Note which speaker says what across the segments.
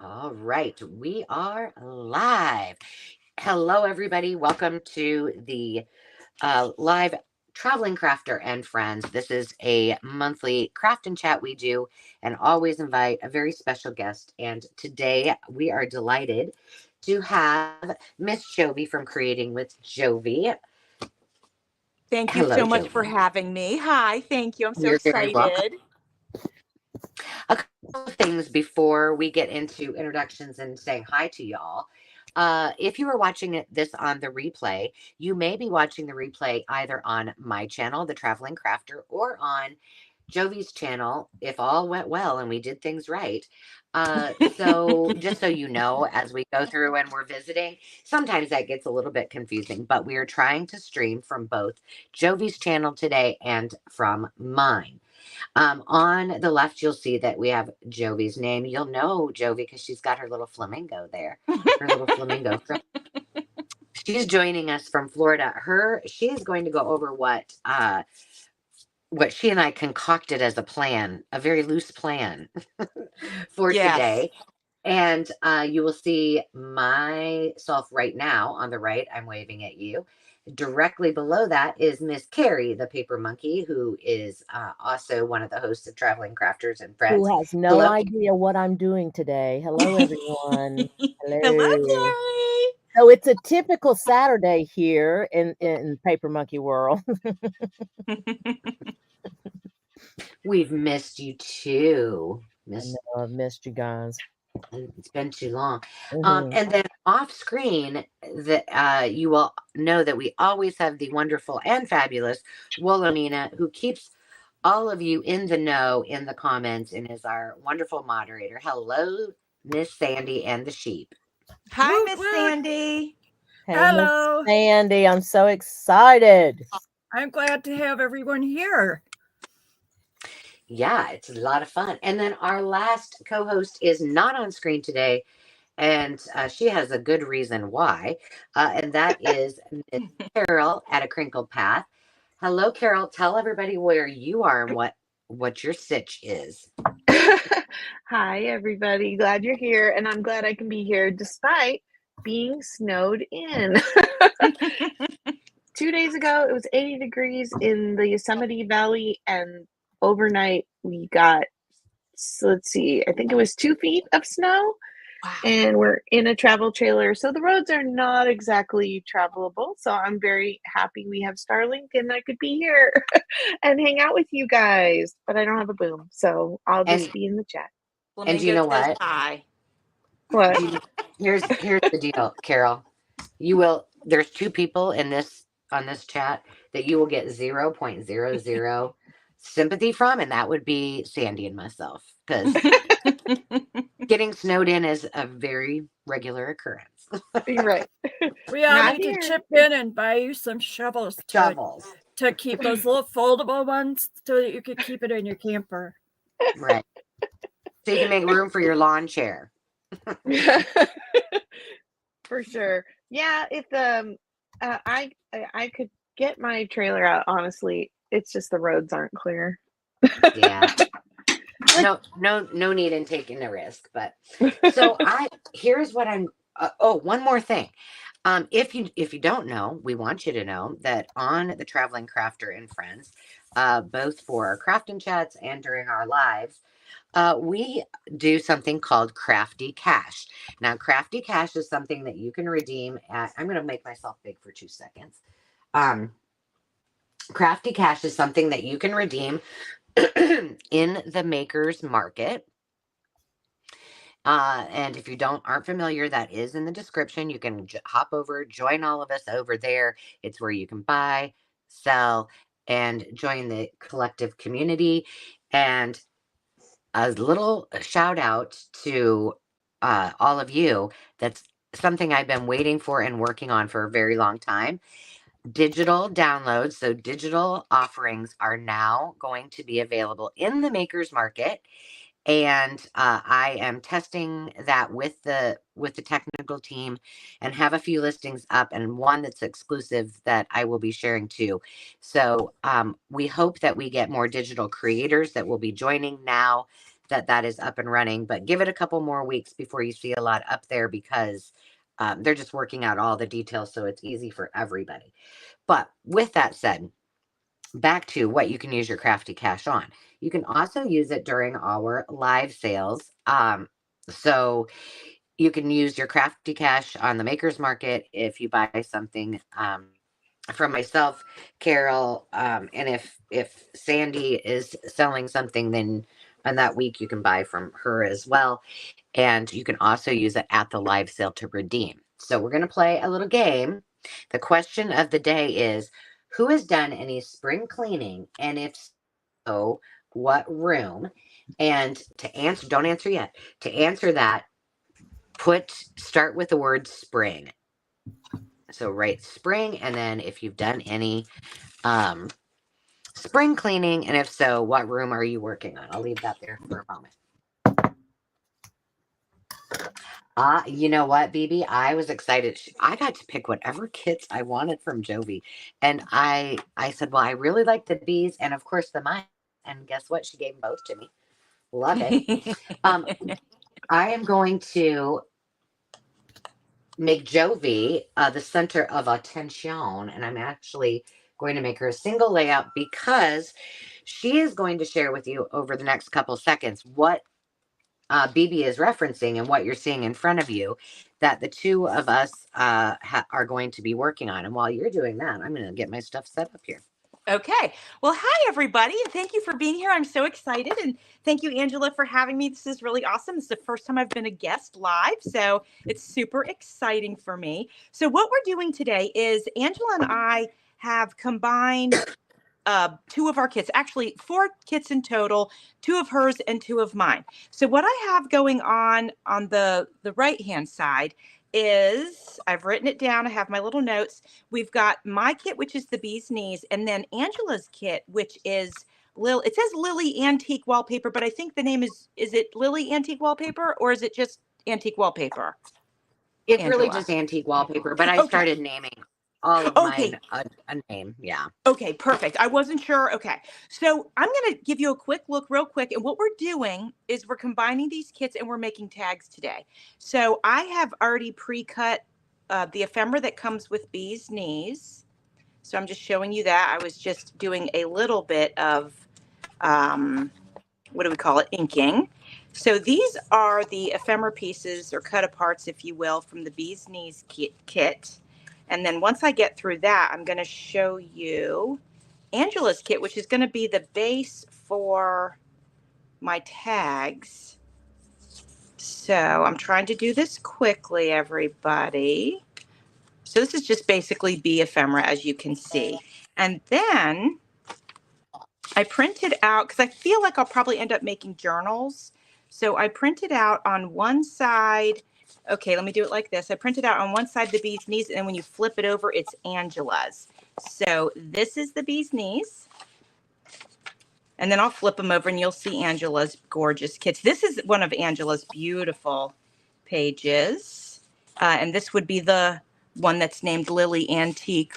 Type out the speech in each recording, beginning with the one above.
Speaker 1: All right, we are live. Hello, everybody. Welcome to the live Traveling Crafter and Friends. This is a monthly craft and chat we do and always invite a very special guest. And today we are delighted to have Miss Jovi from Creating with Jovi.
Speaker 2: Thank you
Speaker 1: Hello,
Speaker 2: so much for
Speaker 1: Jovi.
Speaker 2: having me. Hi, thank you. I'm so
Speaker 1: You're very welcome.
Speaker 2: excited.
Speaker 1: A couple of things before we get into introductions and saying hi to y'all. If you are watching this on the replay, you may be watching the replay either on my channel, The Traveling Crafter, or on Jovi's channel, if all went well and we did things right. So just so you know, as we go through and we're visiting, sometimes that gets a little bit confusing, but we are trying to stream from both Jovi's channel today and from mine. On the left, you'll see that we have Jovi's name. You'll know Jovi because she's got her little flamingo there. Her little flamingo. She's joining us from Florida. She is going to go over what she and I concocted as a plan, a very loose plan for
Speaker 2: Yes.
Speaker 1: today. And you will see myself right now on the right. I'm waving at you. Directly below that is Miss Carrie, the paper monkey, who is also one of the hosts of Traveling Crafters and Friends.
Speaker 3: Who has no
Speaker 1: Hello.
Speaker 3: idea what I'm doing today. Hello, everyone.
Speaker 2: Hello,
Speaker 3: Hello.
Speaker 2: Carrie.
Speaker 3: So it's a typical Saturday here in Paper Monkey World.
Speaker 1: We've missed you too.
Speaker 3: I know I've missed you guys.
Speaker 1: It's been too long.
Speaker 3: Hmm.
Speaker 1: And then off screen, that you will know that we always have the wonderful and fabulous Wilhelmina, who keeps all of you in the know in the comments and is our wonderful moderator. Hello, Miss Sandy and the sheep.
Speaker 2: Hi,
Speaker 4: Woot
Speaker 2: Miss
Speaker 4: woot.
Speaker 2: Sandy.
Speaker 3: Hey, Miss
Speaker 4: Hello.
Speaker 3: Sandy, I'm so excited.
Speaker 4: I'm glad to have everyone here.
Speaker 1: Yeah, it's a lot of fun. And then our last co-host is not on screen today, and she has a good reason why, and that is Miss Carol at A Crinkled Path. Hello, Carol. Tell everybody where you are and what your sitch is.
Speaker 5: Hi, everybody. Glad you're here, and I'm glad I can be here despite being snowed in. 2 days ago, it was 80 degrees in the Yosemite Valley, and overnight we got, let's see, I think it was 2 feet of snow,
Speaker 2: Wow.
Speaker 5: and we're in a travel trailer, so the roads are not exactly travelable. So I'm very happy we have Starlink and I could be here and hang out with you guys, but I don't have a boom, so I'll just
Speaker 1: And
Speaker 5: be in the chat.
Speaker 1: and you
Speaker 2: Flamingo
Speaker 1: know
Speaker 2: says
Speaker 1: what?
Speaker 5: What?
Speaker 1: Here's the deal, Carol. There's two people in this on this chat that you will get 0.00 sympathy from, and that would be Sandy and myself, because getting snowed in is a very regular occurrence.
Speaker 5: You're right.
Speaker 4: We all
Speaker 5: Not
Speaker 4: need to
Speaker 5: here.
Speaker 4: chip in and buy you some shovels
Speaker 1: Shovels.
Speaker 4: to keep those little foldable ones so that you could keep it in your camper.
Speaker 1: Right. So you can make room for your lawn chair.
Speaker 5: For sure. Yeah, if I could get my trailer out, honestly. It's just the roads aren't clear.
Speaker 1: Yeah. No need in taking the risk, but so here's what I'm one more thing. If you don't know, we want you to know that on the Traveling Crafter and Friends, both for our craft and chats and during our lives, we do something called Crafty Cash. Now, Crafty Cash is something that you can redeem at. I'm going to make myself big for 2 seconds. Crafty Cash is something that you can redeem in the Maker's Market. And if you aren't familiar, that is in the description. You can hop over, join all of us over there. It's where you can buy, sell, and join the collective community. And a little shout out to all of you. That's something I've been waiting for and working on for a very long time. Digital downloads, so digital offerings are now going to be available in the Maker's Market. And I am testing that with the technical team and have a few listings up and one that's exclusive that I will be sharing too. So we hope that we get more digital creators that will be joining now that is up and running, but give it a couple more weeks before you see a lot up there because they're just working out all the details so it's easy for everybody. But with that said, back to what you can use your Crafty Cash on. You can also use it during our live sales. So you can use your Crafty Cash on the Makers Market if you buy something from myself, Carol, and if Sandy is selling something, then on that week you can buy from her as well. And you can also use it at the live sale to redeem. So we're going to play a little game. The question of the day is, who has done any spring cleaning? And if so, what room? And to answer, don't answer yet. To answer that, start with the word spring. So write spring, and then if you've done any spring cleaning, and if so, what room are you working on? I'll leave that there for a moment. You know what, BB? I was excited. I got to pick whatever kits I wanted from Jovi. And I said, well, I really like the bees and of course the mice. And guess what? She gave them both to me. Love it. I am going to make Jovi the center of attention. And I'm actually going to make her a single layout because she is going to share with you over the next couple seconds what BB is referencing and what you're seeing in front of you that the two of us are going to be working on. And while you're doing that, I'm going to get my stuff set up here.
Speaker 2: Okay. Well, hi, everybody. And thank you for being here. I'm so excited. And thank you, Angela, for having me. This is really awesome. It's the first time I've been a guest live. So it's super exciting for me. So what we're doing today is Angela and I have combined two of our kits, actually 4 kits in total, 2 of hers and 2 of mine. So what I have going on the right-hand side is I've written it down. I have my little notes. We've got my kit, which is the bee's knees, and then Angela's kit, which is it says Lily Antique Wallpaper, but I think the name is it Lily Antique Wallpaper or is it just Antique Wallpaper?
Speaker 1: It's
Speaker 2: Angela.
Speaker 1: really just antique wallpaper, but I started naming all of mine a name. Yeah.
Speaker 2: Okay, perfect. I wasn't sure. Okay. So I'm going to give you a quick look real quick. And what we're doing is we're combining these kits and we're making tags today. So I have already pre-cut the ephemera that comes with bee's knees. So I'm just showing you that. I was just doing a little bit of, what do we call it? Inking. So these are the ephemera pieces or cut aparts, if you will, from the bee's knees kit. And then once I get through that, I'm going to show you Angela's kit, which is going to be the base for my tags. So I'm trying to do this quickly, everybody. So this is just basically bee ephemera, as you can see. And then I printed out, because I feel like I'll probably end up making journals. So I printed out on one side. Okay, let me do it like this. I printed out on one side the bee's knees, and when you flip it over, it's Angela's. So this is the bee's knees. And then I'll flip them over, and you'll see Angela's gorgeous kits. This is one of Angela's beautiful pages. And this would be the one that's named Lily Antique.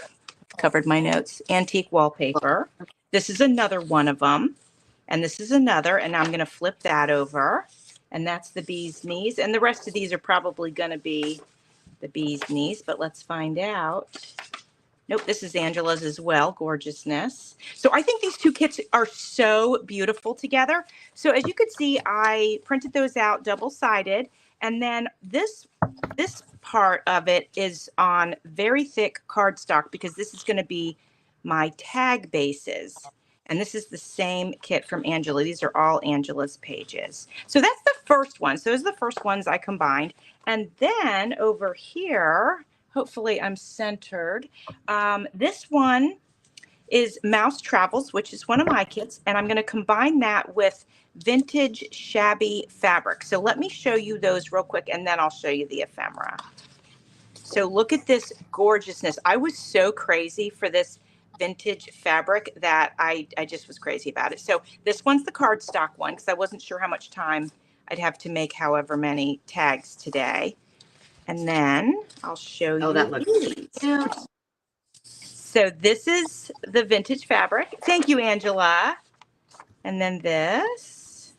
Speaker 2: Covered my notes. Antique Wallpaper. This is another one of them. And this is another, and I'm going to flip that over. And that's the bee's knees. And the rest of these are probably going to be the bee's knees, but let's find out. Nope, this is Angela's as well. Gorgeousness. So I think these 2 kits are so beautiful together. So as you could see, I printed those out double-sided. And then this part of it is on very thick cardstock because this is going to be my tag bases. And this is the same kit from Angela. These are all Angela's pages. So that's the first one. So those are the first ones I combined. And then over here, hopefully I'm centered. This one is Mouse Travels, which is one of my kits. And I'm going to combine that with Vintage Shabby Fabric. So let me show you those real quick, and then I'll show you the ephemera. So look at this gorgeousness. I was so crazy for this vintage fabric that I just was crazy about it. So this one's the cardstock one because I wasn't sure how much time I'd have to make however many tags today. And then I'll show you.
Speaker 1: Oh, that looks
Speaker 2: cute. So this is the vintage fabric. Thank you, Angela. And then this.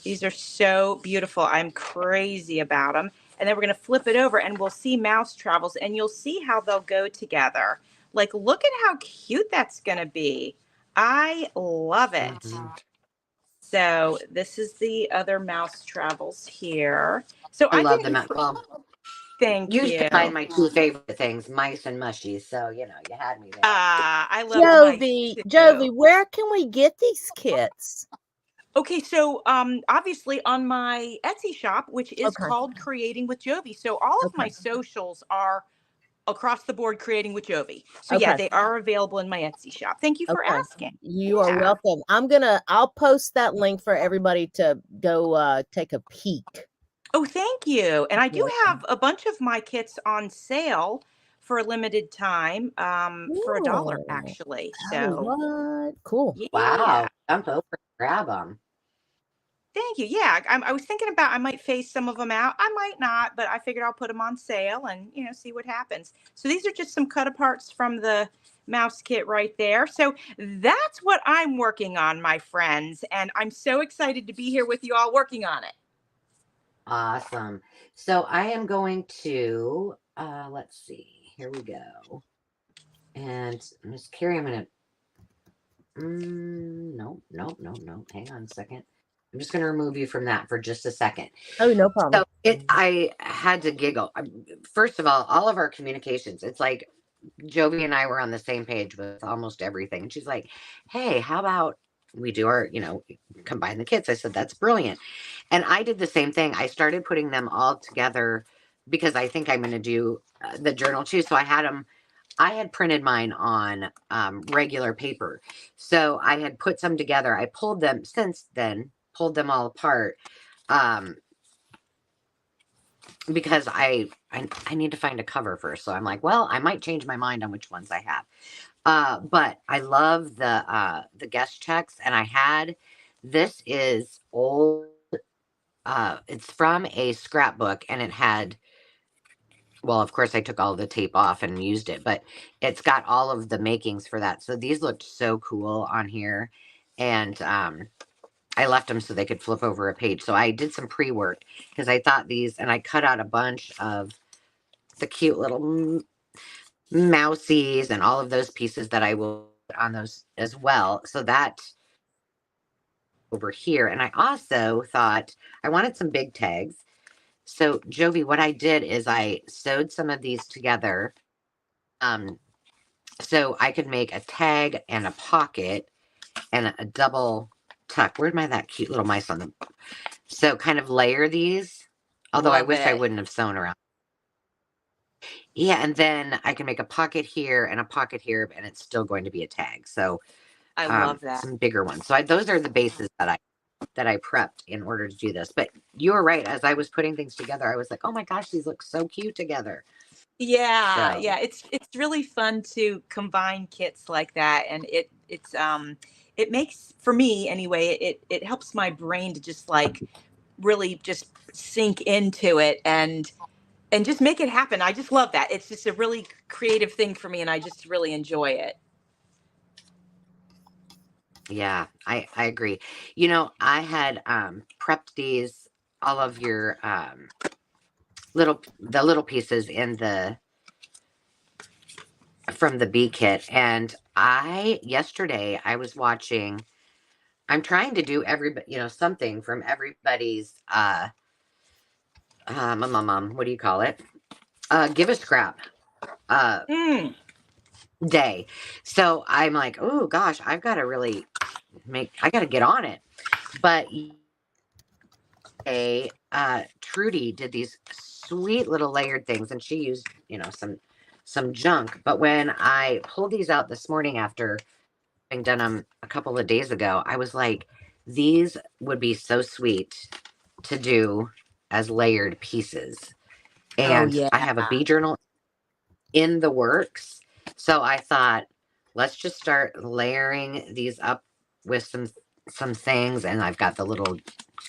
Speaker 2: These are so beautiful. I'm crazy about them. And then we're going to flip it over and we'll see mouse travels and you'll see how they'll go together. Like, look at how cute that's going to be. I love it.
Speaker 1: Mm-hmm.
Speaker 2: So this is the other mouse travels here. So
Speaker 1: I
Speaker 2: I
Speaker 1: love
Speaker 2: didn't,
Speaker 1: them. Well,
Speaker 2: thank
Speaker 1: you
Speaker 2: you.
Speaker 1: combined my two favorite things, mice and mushies. So, you know, you had me there.
Speaker 2: I love
Speaker 3: Jovi,
Speaker 2: mice
Speaker 3: Jovi,
Speaker 2: too.
Speaker 3: where can we get these kits?
Speaker 2: Okay, so obviously on my Etsy shop, which is
Speaker 3: Okay.
Speaker 2: called Creating with Jovi. So all of my
Speaker 3: Okay.
Speaker 2: socials are across the board Creating with Jovi. So yeah,
Speaker 3: Okay.
Speaker 2: they are available in my Etsy shop. Thank you for
Speaker 3: Okay.
Speaker 2: asking.
Speaker 3: You are
Speaker 2: Yeah.
Speaker 3: welcome. I'll post that link for everybody to go take a peek.
Speaker 2: Oh, thank you. And I do
Speaker 3: Welcome.
Speaker 2: have a bunch of my kits on sale for a limited time, for $1
Speaker 3: Cool.
Speaker 2: actually.
Speaker 3: Oh,
Speaker 2: So
Speaker 3: what? Cool.
Speaker 2: yeah.
Speaker 1: Wow. Jump over and grab them.
Speaker 2: Thank you. Yeah, I was thinking about I might phase some of them out. I might not, but I figured I'll put them on sale and see what happens. So these are just some cut aparts from the mouse kit right there. So that's what I'm working on, my friends, and I'm so excited to be here with you all working on it.
Speaker 1: Awesome. So I am going to, let's see, here we go. And Miss Carrie, I'm going to, no. Hang on a second. I'm just going to remove you from that for just a second.
Speaker 3: Oh, no problem.
Speaker 1: So I had to giggle. First of all of our communications, it's like Jovi and I were on the same page with almost everything. She's like, hey, how about we do our, combine the kits? I said, that's brilliant. And I did the same thing. I started putting them all together because I think I'm going to do the journal too. So I had printed mine on regular paper. So I had put some together. I pulled them pulled them all apart. Because I need to find a cover first. So I'm like, well, I might change my mind on which ones I have. But I love the guest checks, and this is old. It's from a scrapbook, and it had, well, of course I took all the tape off and used it, but it's got all of the makings for that. So these looked so cool on here, and I left them so they could flip over a page. So I did some pre-work because I thought these, and I cut out a bunch of the cute little mousies and all of those pieces that I will put on those as well. So that over here. And I also thought I wanted some big tags. So Jovi, what I did is I sewed some of these together. So I could make a tag and a pocket and a double tuck. Where'd that cute little mice on them? So kind of layer these. Although I
Speaker 2: Love
Speaker 1: wish I
Speaker 2: it.
Speaker 1: wouldn't have sewn around. Yeah, and then I can make a pocket here and a pocket here, and it's still going to be a tag. So
Speaker 2: I love that.
Speaker 1: some bigger ones. So those are the bases that I prepped in order to do this. But you were right. As I was putting things together, I was like, oh my gosh, these look so cute together.
Speaker 2: Yeah,
Speaker 1: So
Speaker 2: yeah, it's really fun to combine kits like that, and it makes, for me anyway, it helps my brain to just like really just sink into it and just make it happen. I just love that. It's just a really creative thing for me, and I just really enjoy it.
Speaker 1: yeah, I agree. I had prepped these, all of your little pieces from the bee kit, and yesterday I was watching. I'm trying to do something from everybody's what do you call it? Give a scrap day. So I'm like, oh gosh, I've got to really I got to get on it. But Trudy did these sweet little layered things, and she used some junk. But when I pulled these out this morning after having done them a couple of days ago, I was like, these would be so sweet to do as layered pieces. And
Speaker 2: yeah.
Speaker 1: I have a bee journal in the works. So I thought, let's just start layering these up with some things. And I've got the little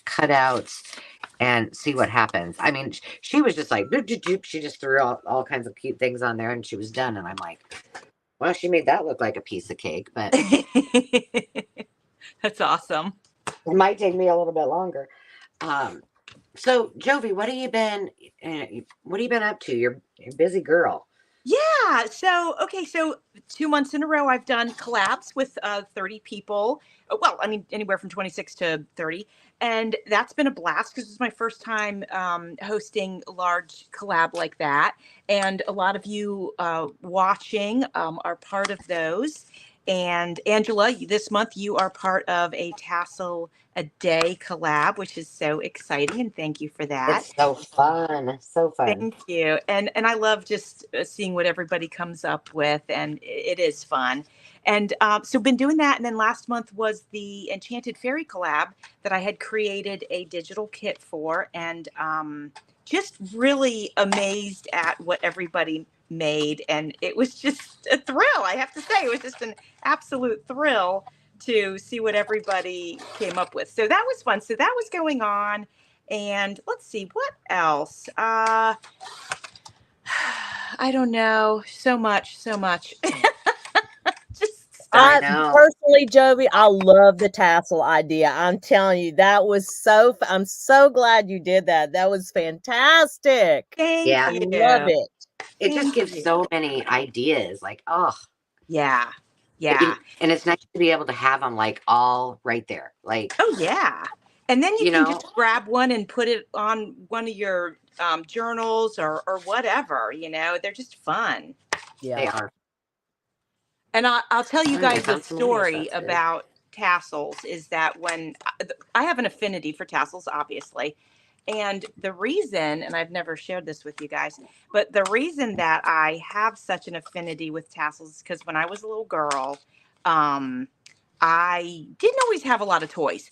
Speaker 1: cutouts and see what happens. I mean, she was just like, doop, doop, doop. She just threw all kinds of cute things on there and she was done. And I'm like, well, she made that look like a piece of cake, but
Speaker 2: That's awesome.
Speaker 1: It might take me a little bit longer. So Jovi, what have you been up to? You're a busy girl.
Speaker 2: Yeah. So, okay. So 2 months in a row, I've done collabs with 30 people. Well, I mean, anywhere from 26 to 30. And that's been a blast because it's my first time hosting a large collab like that. And a lot of you watching are part of those. And Angela, this month you are part of a Tassel a Day collab, which is so exciting. And thank you for that.
Speaker 1: It's so fun. So fun.
Speaker 2: Thank you. And I love just seeing what everybody comes up with, and it is fun. And so been doing that. And then last month was the Enchanted Fairy collab that I had created a digital kit for, and just really amazed at what everybody made. And it was just a thrill. I have to say, it was just an absolute thrill to see what everybody came up with. So that was fun. So that was going on. And let's see, what else? I don't know. So much. Just
Speaker 1: I
Speaker 3: I
Speaker 1: know.
Speaker 3: personally, Jovi, I love the tassel idea. I'm telling you, that was I'm so glad you did that. That was fantastic.
Speaker 2: thank
Speaker 1: Yeah.
Speaker 3: I
Speaker 2: you.
Speaker 3: love it.
Speaker 1: It just
Speaker 2: Thank
Speaker 1: gives
Speaker 2: you.
Speaker 1: so many ideas. Like, oh,
Speaker 2: Yeah. Yeah.
Speaker 1: and it's nice to be able to have them like all right there. Like,
Speaker 2: Oh, yeah. And then you
Speaker 1: you
Speaker 2: can
Speaker 1: know,
Speaker 2: just grab one and put it on one of your journals or whatever, they're just fun.
Speaker 1: they
Speaker 3: Yeah.
Speaker 1: are.
Speaker 2: And I'll tell you
Speaker 1: I
Speaker 2: guys a
Speaker 1: found some leaves,
Speaker 2: story
Speaker 1: that's good.
Speaker 2: about tassels is that when I have an affinity for tassels, obviously. And the reason, and I've never shared this with you guys, but the reason that I have such an affinity with tassels is because when I was a little girl, I didn't always have a lot of toys,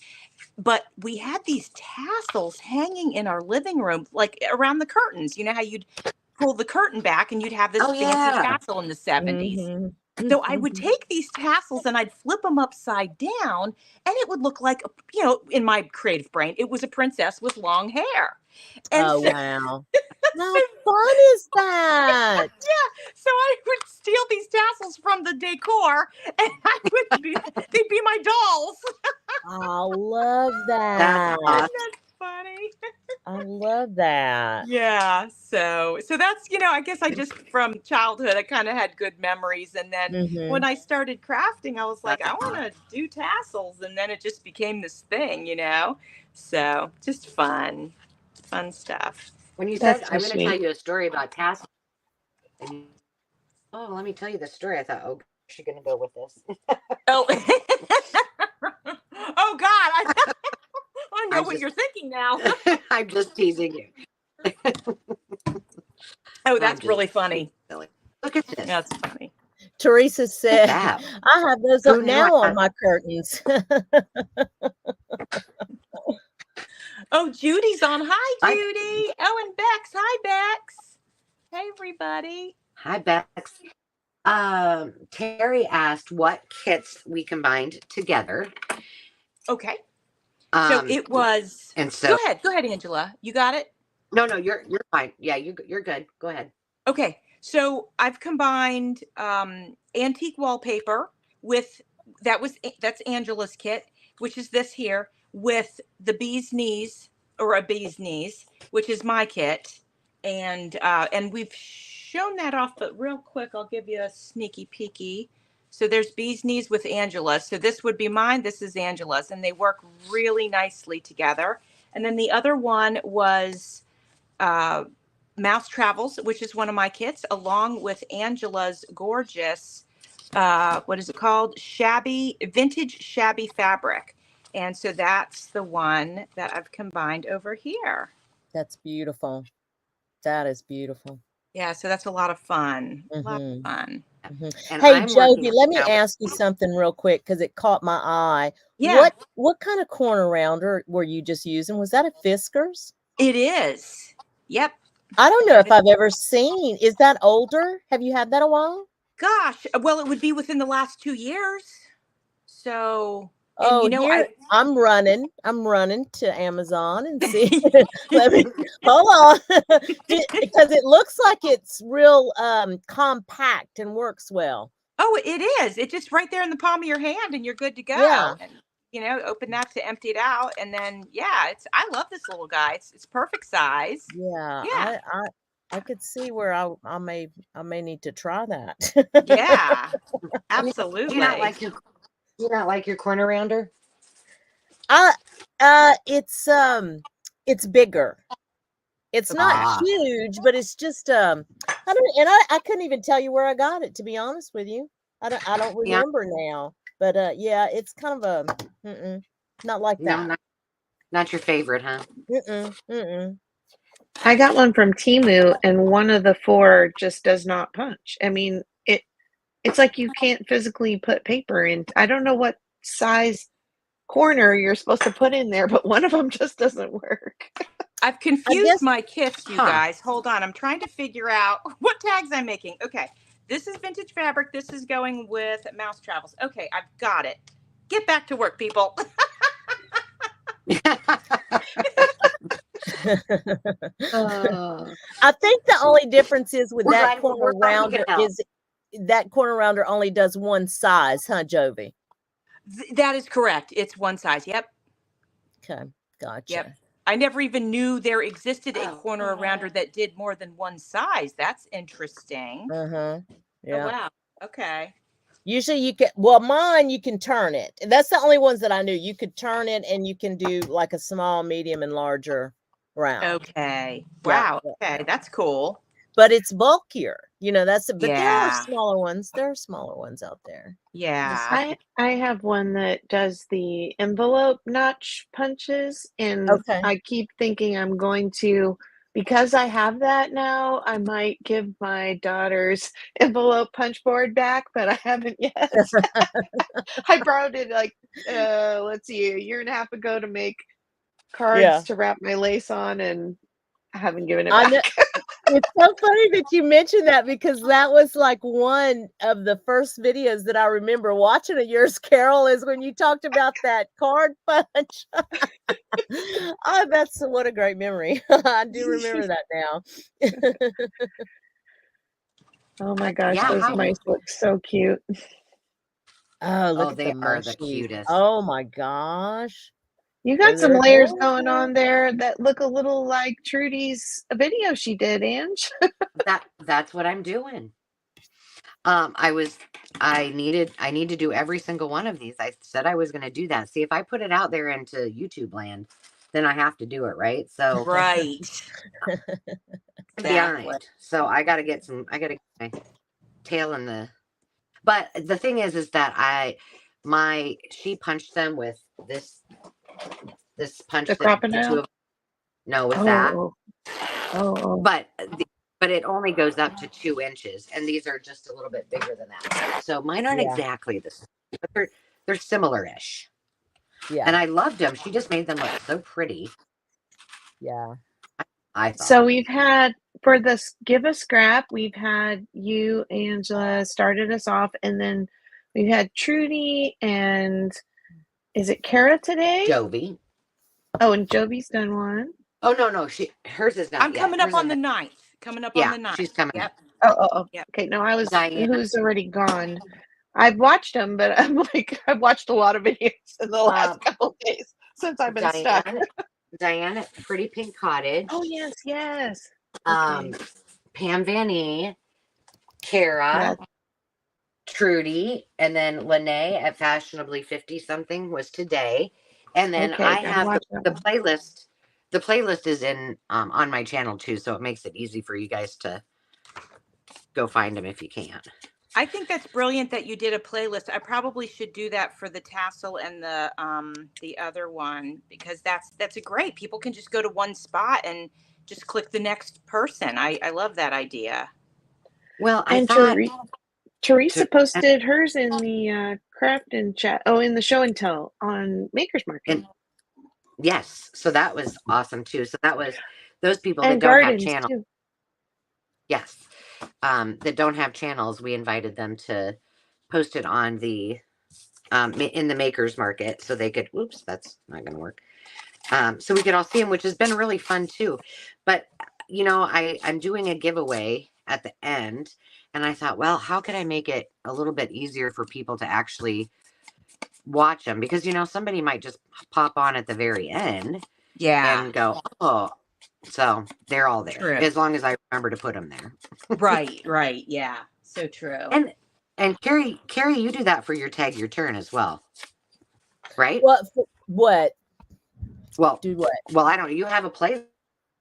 Speaker 2: but we had these tassels hanging in our living room, like around the curtains. You know how you'd pull the curtain back and you'd have this
Speaker 1: Oh
Speaker 2: fancy
Speaker 1: yeah.
Speaker 2: tassel in the 70s.
Speaker 3: Mhm.
Speaker 2: So I would take these tassels and I'd flip them upside down, and it would look like, in my creative brain, it was a princess with long hair. And
Speaker 3: Oh,
Speaker 2: so,
Speaker 3: wow.
Speaker 2: so,
Speaker 3: How fun is that?
Speaker 2: so I would steal these tassels from the decor, and they'd be my dolls.
Speaker 3: I love
Speaker 1: That's
Speaker 3: that.
Speaker 1: awesome.
Speaker 2: Isn't that funny?
Speaker 3: I love that.
Speaker 2: Yeah. So that's, I guess I just from childhood, I kind of had good memories. And then
Speaker 3: Mhm.
Speaker 2: when I started crafting, I was like,
Speaker 1: That's
Speaker 2: I want to do tassels. And then it just became this thing. So just fun stuff.
Speaker 1: When you
Speaker 5: That's
Speaker 1: said
Speaker 5: so
Speaker 1: I'm going to tell
Speaker 5: sweet.
Speaker 1: you a story about tassels, and let me tell you the story. I thought, oh, she's going to go with this.
Speaker 2: Oh, oh God. I know
Speaker 1: I'm
Speaker 2: what
Speaker 1: just-
Speaker 2: you're thinking now.
Speaker 1: I'm just teasing you.
Speaker 2: Oh,
Speaker 1: I'm
Speaker 2: that's
Speaker 1: just
Speaker 2: really funny.
Speaker 1: silly. Look at this.
Speaker 2: That's funny.
Speaker 3: Teresa said,
Speaker 1: That.
Speaker 3: I have those
Speaker 1: Who
Speaker 3: up
Speaker 1: knew
Speaker 3: now
Speaker 1: I
Speaker 3: on my curtains.
Speaker 2: Oh, Judy's on. Hi,
Speaker 1: I-
Speaker 2: Judy. Oh, and Bex. Hi, Bex. Hey, everybody.
Speaker 1: Hi, Bex. Terry asked what kits we combined together.
Speaker 2: Okay. So it was.
Speaker 1: and so
Speaker 2: Go ahead, Angela. You got it.
Speaker 1: no, you're fine. Yeah, you're good. Go ahead.
Speaker 2: Okay. So I've combined antique wallpaper with that's Angela's kit, which is this here, with the bee's knees or a bee's knees, which is my kit, and we've shown that off, but real quick, I'll give you a sneaky peeky. So there's bee's knees with Angela. So this would be mine. This is Angela's, and they work really nicely together. And then the other one was Mouse Travels, which is one of my kits, along with Angela's gorgeous, what is it called? Vintage shabby fabric. And so that's the one that I've combined over here.
Speaker 3: That's beautiful. That is beautiful.
Speaker 2: Yeah, so that's a lot of fun. A lot of
Speaker 3: Mhm.
Speaker 2: fun.
Speaker 3: Mhm.
Speaker 1: And
Speaker 3: Hey,
Speaker 1: I'm
Speaker 3: Jovi,
Speaker 1: working
Speaker 3: let me
Speaker 1: now-
Speaker 3: ask you something real quick because it caught my eye.
Speaker 2: Yeah,
Speaker 3: What kind of corner rounder were you just using? Was that a Fiskars?
Speaker 2: it is. Yep.
Speaker 3: I don't know if I've ever seen. Is that older? Have you had that a while?
Speaker 2: Gosh, well, it would be within the last 2 years. So, and
Speaker 3: Oh, here I'm running to Amazon and see. Let me hold on because it looks like it's real compact and works well.
Speaker 2: Oh, it is. It's just right there in the palm of your hand, and you're good to go.
Speaker 3: Yeah.
Speaker 2: And open that to empty it out. And then, yeah, I love this little guy. It's perfect size.
Speaker 3: Yeah,
Speaker 2: Yeah.
Speaker 3: I could see where I may need to try that.
Speaker 2: Yeah,
Speaker 1: Do
Speaker 2: absolutely.
Speaker 1: you not like your corner rounder?
Speaker 3: It's bigger. It's not
Speaker 1: Ah.
Speaker 3: huge, but it's just I couldn't even tell you where I got it, to be honest with you. I don't
Speaker 1: Yeah.
Speaker 3: remember now. But yeah, it's kind of not like
Speaker 1: No,
Speaker 3: that.
Speaker 1: not your favorite, huh?
Speaker 5: I got one from Temu, and one of the 4 just does not punch. I mean, it's like you can't physically put paper in. I don't know what size corner you're supposed to put in there, but one of them just doesn't work.
Speaker 2: I've confused my kits, you guys. Hold on. I'm trying to figure out what tags I'm making. Okay. This is vintage fabric. This is going with Mouse Travels. Okay, I've got it. Get back to work, people.
Speaker 3: I think the only difference is with
Speaker 1: We're
Speaker 3: that
Speaker 1: glad-
Speaker 3: corner
Speaker 1: we're glad we
Speaker 3: rounder
Speaker 1: could help.
Speaker 3: is that corner rounder only does one size, huh, Jovi?
Speaker 2: That is correct. It's one size. Yep.
Speaker 3: Okay, gotcha.
Speaker 2: Yep. I never even knew there existed a corner rounder that did more than one size. That's interesting.
Speaker 3: Yeah.
Speaker 2: Oh, wow. Okay.
Speaker 3: Usually you can, well, mine, you can turn it. That's the only ones that I knew. You could turn it and you can do like a small, medium, and larger round.
Speaker 2: Okay. Wow. Okay. That's cool.
Speaker 3: But it's bulkier. But there are
Speaker 2: Yeah.
Speaker 3: smaller ones. There are smaller ones out there.
Speaker 2: Yeah.
Speaker 5: I have one that does the envelope notch punches, and
Speaker 3: Okay.
Speaker 5: I keep thinking I'm going to, because I have that now, I might give my daughter's envelope punch board back, but I haven't yet. I borrowed it like let's see, a year and a half ago to make cards to wrap my lace on, and I haven't given it back.
Speaker 3: It's so funny that you mentioned that, because that was like one of the first videos that I remember watching of yours, Carol, is when you talked about that card punch. Oh, what a great memory. I do remember that now.
Speaker 5: Oh my gosh,
Speaker 1: Yeah,
Speaker 5: those mice look so cute.
Speaker 3: Oh, look
Speaker 1: Oh,
Speaker 3: at
Speaker 1: they
Speaker 3: the
Speaker 1: are the
Speaker 3: Archies.
Speaker 1: cutest.
Speaker 3: Oh my gosh.
Speaker 5: You got
Speaker 3: Those
Speaker 5: some
Speaker 3: are
Speaker 5: layers
Speaker 3: adorable.
Speaker 5: going on there that look a little like Trudy's video she did, Ange.
Speaker 1: That's what I'm doing. I need to do every single one of these. I said I was going to do that. See, if I put it out there into YouTube land, then I have to do it, right? So
Speaker 2: Right.
Speaker 1: behind. So I got to get my tail in the. But the thing is that she punched them with this punch.
Speaker 5: The crocodile?
Speaker 1: No, with that.
Speaker 5: Oh.
Speaker 1: But it only goes up to 2 inches, and these are just a little bit bigger than that. So mine aren't exactly the same, but they're similar-ish. Yeah. And I loved them. She just made them look so pretty.
Speaker 3: Yeah.
Speaker 1: I thought.
Speaker 5: So we've had, for this Give a Scrap, we've had you, Angela, started us off, and then we've had Trudy, and is it Kara today?
Speaker 1: Jovi.
Speaker 5: Oh, and Jovi's done one.
Speaker 1: Oh, no. Hers is not
Speaker 2: I'm
Speaker 1: yet.
Speaker 2: coming up on the 9th. Coming up on the 9th.
Speaker 1: She's coming up.
Speaker 5: Oh.
Speaker 2: Yep.
Speaker 5: Okay, no, I was
Speaker 1: Diana.
Speaker 5: who's already gone. I've watched them, but I'm like, I've watched a lot of videos in the last couple of days since I've been stuck.
Speaker 1: Diana, Pretty Pink Cottage.
Speaker 5: Oh, yes.
Speaker 1: Pam Van E, Kara, Trudy, and then Lene at Fashionably 50 something was today. And then I have the playlist. The playlist is in on my channel too, so it makes it easy for you guys to go find them if you can.
Speaker 2: I think that's brilliant that you did a playlist. I probably should do that for the tassel and the other one, because that's a great. People can just go to one spot and just click the next person. I love that idea.
Speaker 1: Well, I
Speaker 5: and
Speaker 1: thought
Speaker 5: Teresa posted hers in the craft and chat. Oh, in the show and tell on Maker's Market.
Speaker 1: Yes, so that was awesome too. So that was those people
Speaker 5: and
Speaker 1: that don't have
Speaker 5: gardens
Speaker 1: channels.
Speaker 5: too.
Speaker 1: Yes, that don't have channels. We invited them to post it on the in the Maker's Market, so they could. Oops, that's not going to work. So we could all see them, which has been really fun too. But I'm doing a giveaway at the end, and I thought, well, how could I make it a little bit easier for people to actually watch them because, you know, somebody might just pop on at the very end
Speaker 2: Yeah.
Speaker 1: and go, oh, so they're all there
Speaker 2: True.
Speaker 1: as long as I remember to put them there.
Speaker 2: Right. Right. Yeah. So true.
Speaker 1: And Carrie, you do that for your tag your turn as well, right?
Speaker 3: What?
Speaker 1: Well,
Speaker 3: Do what?
Speaker 1: well, I don't. You have a playlist,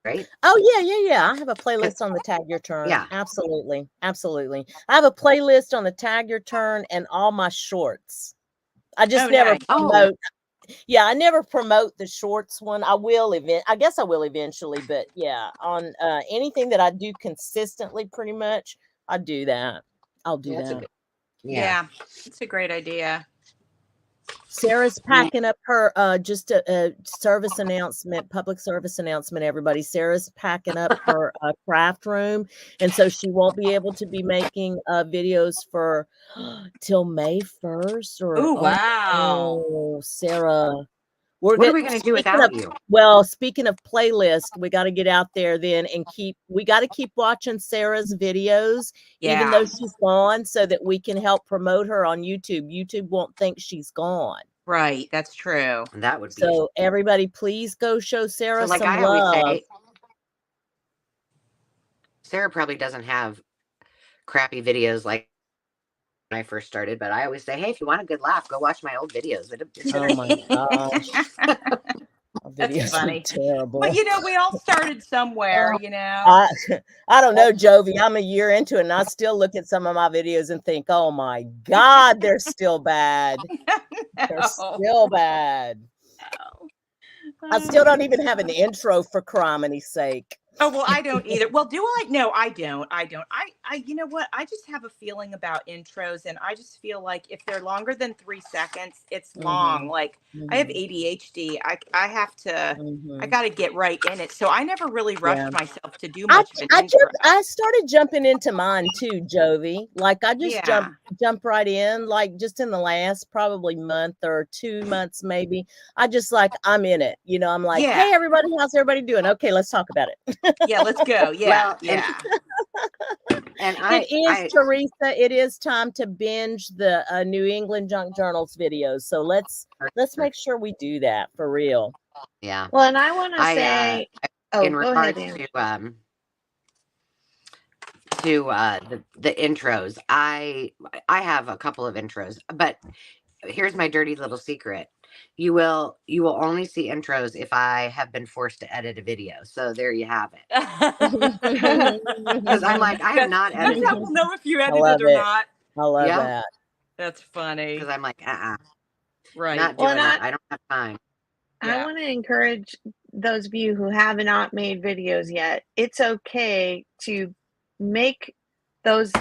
Speaker 1: right?
Speaker 3: Oh yeah. I have a playlist on the Tag Your Turn.
Speaker 1: Yeah.
Speaker 3: Absolutely. I have a playlist on the Tag Your Turn and all my shorts. I just never
Speaker 2: nice.
Speaker 3: promote. Yeah, I never promote the shorts one. I guess I will eventually, but yeah, on anything that I do consistently, pretty much, I do that. I'll do that.
Speaker 2: Yeah, it's a great idea.
Speaker 3: Sarah's packing up her just a public service announcement, everybody. Sarah's packing up her craft room, and so she won't be able to be making videos for till May 1st.
Speaker 2: Oh, wow.
Speaker 3: Oh, Sarah.
Speaker 1: What are we going to do without you?
Speaker 3: Well, speaking of playlist, we got to get out there then and we got to keep watching Sarah's videos, even though she's gone, so that we can help promote her on YouTube. YouTube won't think she's gone.
Speaker 2: Right. That's true.
Speaker 1: That would be
Speaker 3: so. Everybody, please go show Sarah
Speaker 1: so, like
Speaker 3: some
Speaker 1: I
Speaker 3: love.
Speaker 1: always say, Sarah probably doesn't have crappy videos like when I first started, but I always say, hey, if you want a good laugh, go watch my old videos.
Speaker 3: Oh my gosh.
Speaker 2: That's funny.
Speaker 3: Terrible.
Speaker 2: But you know, we all started somewhere, you know.
Speaker 3: I don't know, Jovi. I'm a year into it and I still look at some of my videos and think, oh my God, they're still bad. They're still bad.
Speaker 2: No.
Speaker 3: I still don't even have an intro for criminy sake.
Speaker 2: Oh, well, I don't either. Well, do I? No, I don't. I you know what? I just have a feeling about intros, and I just feel like if they're longer than 3 seconds, it's long. Like I have ADHD. I have to, I got to get right in it. So I never really rushed myself to do much of an intro.
Speaker 3: I started jumping into mine too, Jovi. Like I just jump right in, like just in the last probably month or 2 months, maybe. I just like, I'm in it. You know, I'm like, hey, everybody, how's everybody doing? Okay, let's talk about it.
Speaker 2: Yeah, let's go. Yeah, yeah.
Speaker 1: And
Speaker 3: Teresa, it is time to binge the New England Junk Journals videos. So let's make sure we do that for real.
Speaker 1: Yeah.
Speaker 5: Well, and I want to say,
Speaker 1: in regards
Speaker 5: ahead,
Speaker 1: to the intros, I have a couple of intros, but here's my dirty little secret. You will only see intros if I have been forced to edit a video. So there you have it. Because I'm like, I have not edited.
Speaker 2: That's how we'll know if you edited or not.
Speaker 3: I love that.
Speaker 2: That's funny.
Speaker 1: Because I'm like,
Speaker 2: right.
Speaker 1: Not doing that. I don't have time.
Speaker 5: I want to encourage those of you who have not made videos yet. It's okay to make those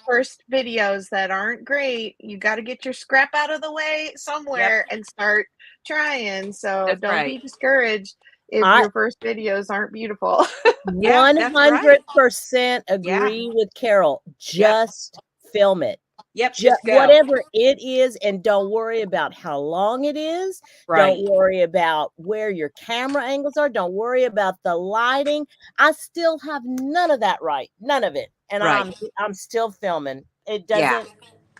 Speaker 5: first videos that aren't great. You got to get your scrap out of the way somewhere and start trying. So don't be discouraged if your first videos aren't beautiful.
Speaker 3: 100% agree with Carol. Just film it.
Speaker 2: Yep.
Speaker 3: Whatever it is, and don't worry about how long it is.
Speaker 2: Right.
Speaker 3: Don't worry about where your camera angles are. Don't worry about the lighting. I still have none of that right. None of it. And I'm still filming. It doesn't,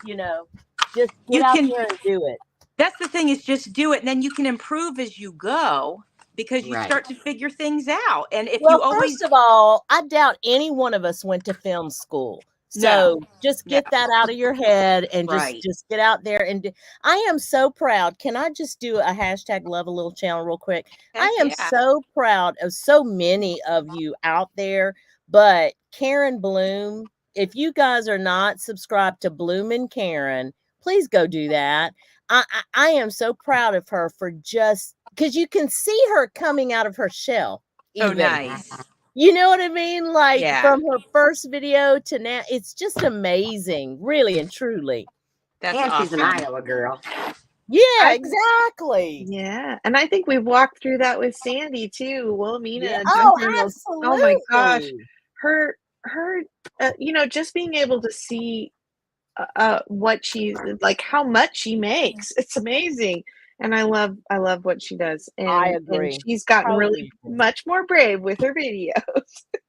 Speaker 3: you know, just get out there and do it.
Speaker 2: That's the thing, is just do it. And then you can improve as you go, because you start to figure things out. And if you always,
Speaker 3: first of all, I doubt any one of us went to film school. So just get that out of your head and just get out there and do. I am so proud. Can I just do a hashtag love a little channel real quick? I am so proud of so many of you out there. But Karen Bloom, if you guys are not subscribed to Bloom and Karen, please go do that. I am so proud of her for just because you can see her coming out of her shell.
Speaker 2: Oh, nice.
Speaker 3: You know what I mean? Like from her first video to now, it's just amazing, really and truly.
Speaker 2: That's
Speaker 1: and
Speaker 2: awesome.
Speaker 1: She's an Iowa girl.
Speaker 3: Yeah, exactly.
Speaker 5: Yeah, and I think we've walked through that with Sandy too. Wilhelmina.
Speaker 3: Yeah.
Speaker 5: Absolutely.
Speaker 3: Oh
Speaker 5: my gosh, her, you know, just being able to see what she like, how much she makes. It's amazing. And I love what she does. And
Speaker 3: I agree.
Speaker 5: And she's gotten really much more brave with her videos.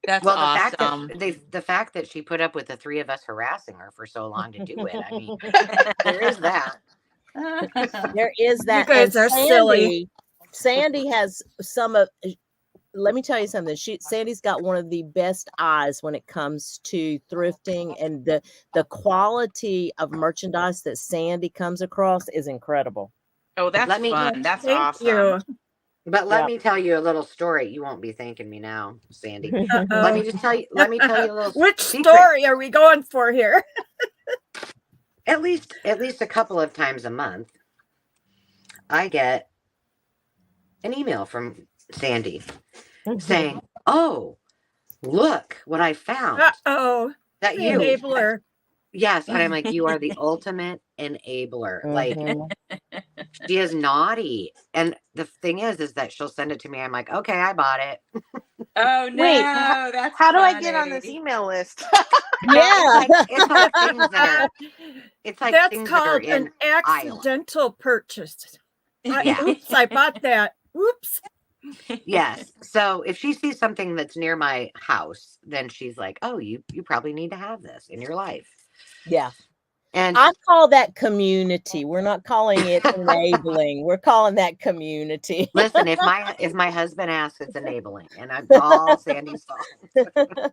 Speaker 2: That's awesome.
Speaker 1: The fact that she put up with the three of us harassing her for so long to do it. I mean, there is that.
Speaker 3: There is
Speaker 4: You
Speaker 3: that.
Speaker 4: guys
Speaker 3: And
Speaker 4: are silly.
Speaker 3: Sandy has some of. Let me tell you something. Sandy's got one of the best eyes when it comes to thrifting, and the quality of merchandise that Sandy comes across is incredible.
Speaker 2: Oh, that's
Speaker 1: Let me,
Speaker 2: fun. That's
Speaker 4: Thank
Speaker 2: awesome.
Speaker 4: you.
Speaker 1: but
Speaker 3: Yeah.
Speaker 1: let me tell you a little story. You won't be thanking me now, Sandy. Let
Speaker 4: Uh-oh.
Speaker 1: me just tell you. Let me tell you a little
Speaker 4: Which
Speaker 1: secret.
Speaker 4: story are we going for here?
Speaker 1: At least a couple of times a month, I get an email from Sandy saying, "Oh, look what I found."
Speaker 4: Uh-oh.
Speaker 1: That
Speaker 4: The
Speaker 1: you,
Speaker 4: enabler.
Speaker 1: yes, and I'm like, you are the ultimate enabler. Like,
Speaker 3: Mhm.
Speaker 1: she is naughty, and the thing is that she'll send it to me. I'm like, okay, I bought it.
Speaker 2: Oh no,
Speaker 5: Wait,
Speaker 2: that's
Speaker 5: how do I
Speaker 2: funny.
Speaker 5: get on this email list?
Speaker 3: Yeah.
Speaker 1: It's like things that are. It's like
Speaker 4: That's
Speaker 1: things that are
Speaker 4: called an
Speaker 1: in Iowa.
Speaker 4: accidental purchase.
Speaker 1: Yeah.
Speaker 4: Oops, I bought that. Oops.
Speaker 1: Yes. So if she sees something that's near my house, then she's like, "Oh, you probably need to have this in your life."
Speaker 3: Yeah.
Speaker 1: And
Speaker 3: I call that community. We're not calling it enabling. We're calling that community.
Speaker 1: listen, if my husband asks, it's enabling, and I'm all Sandy's fault.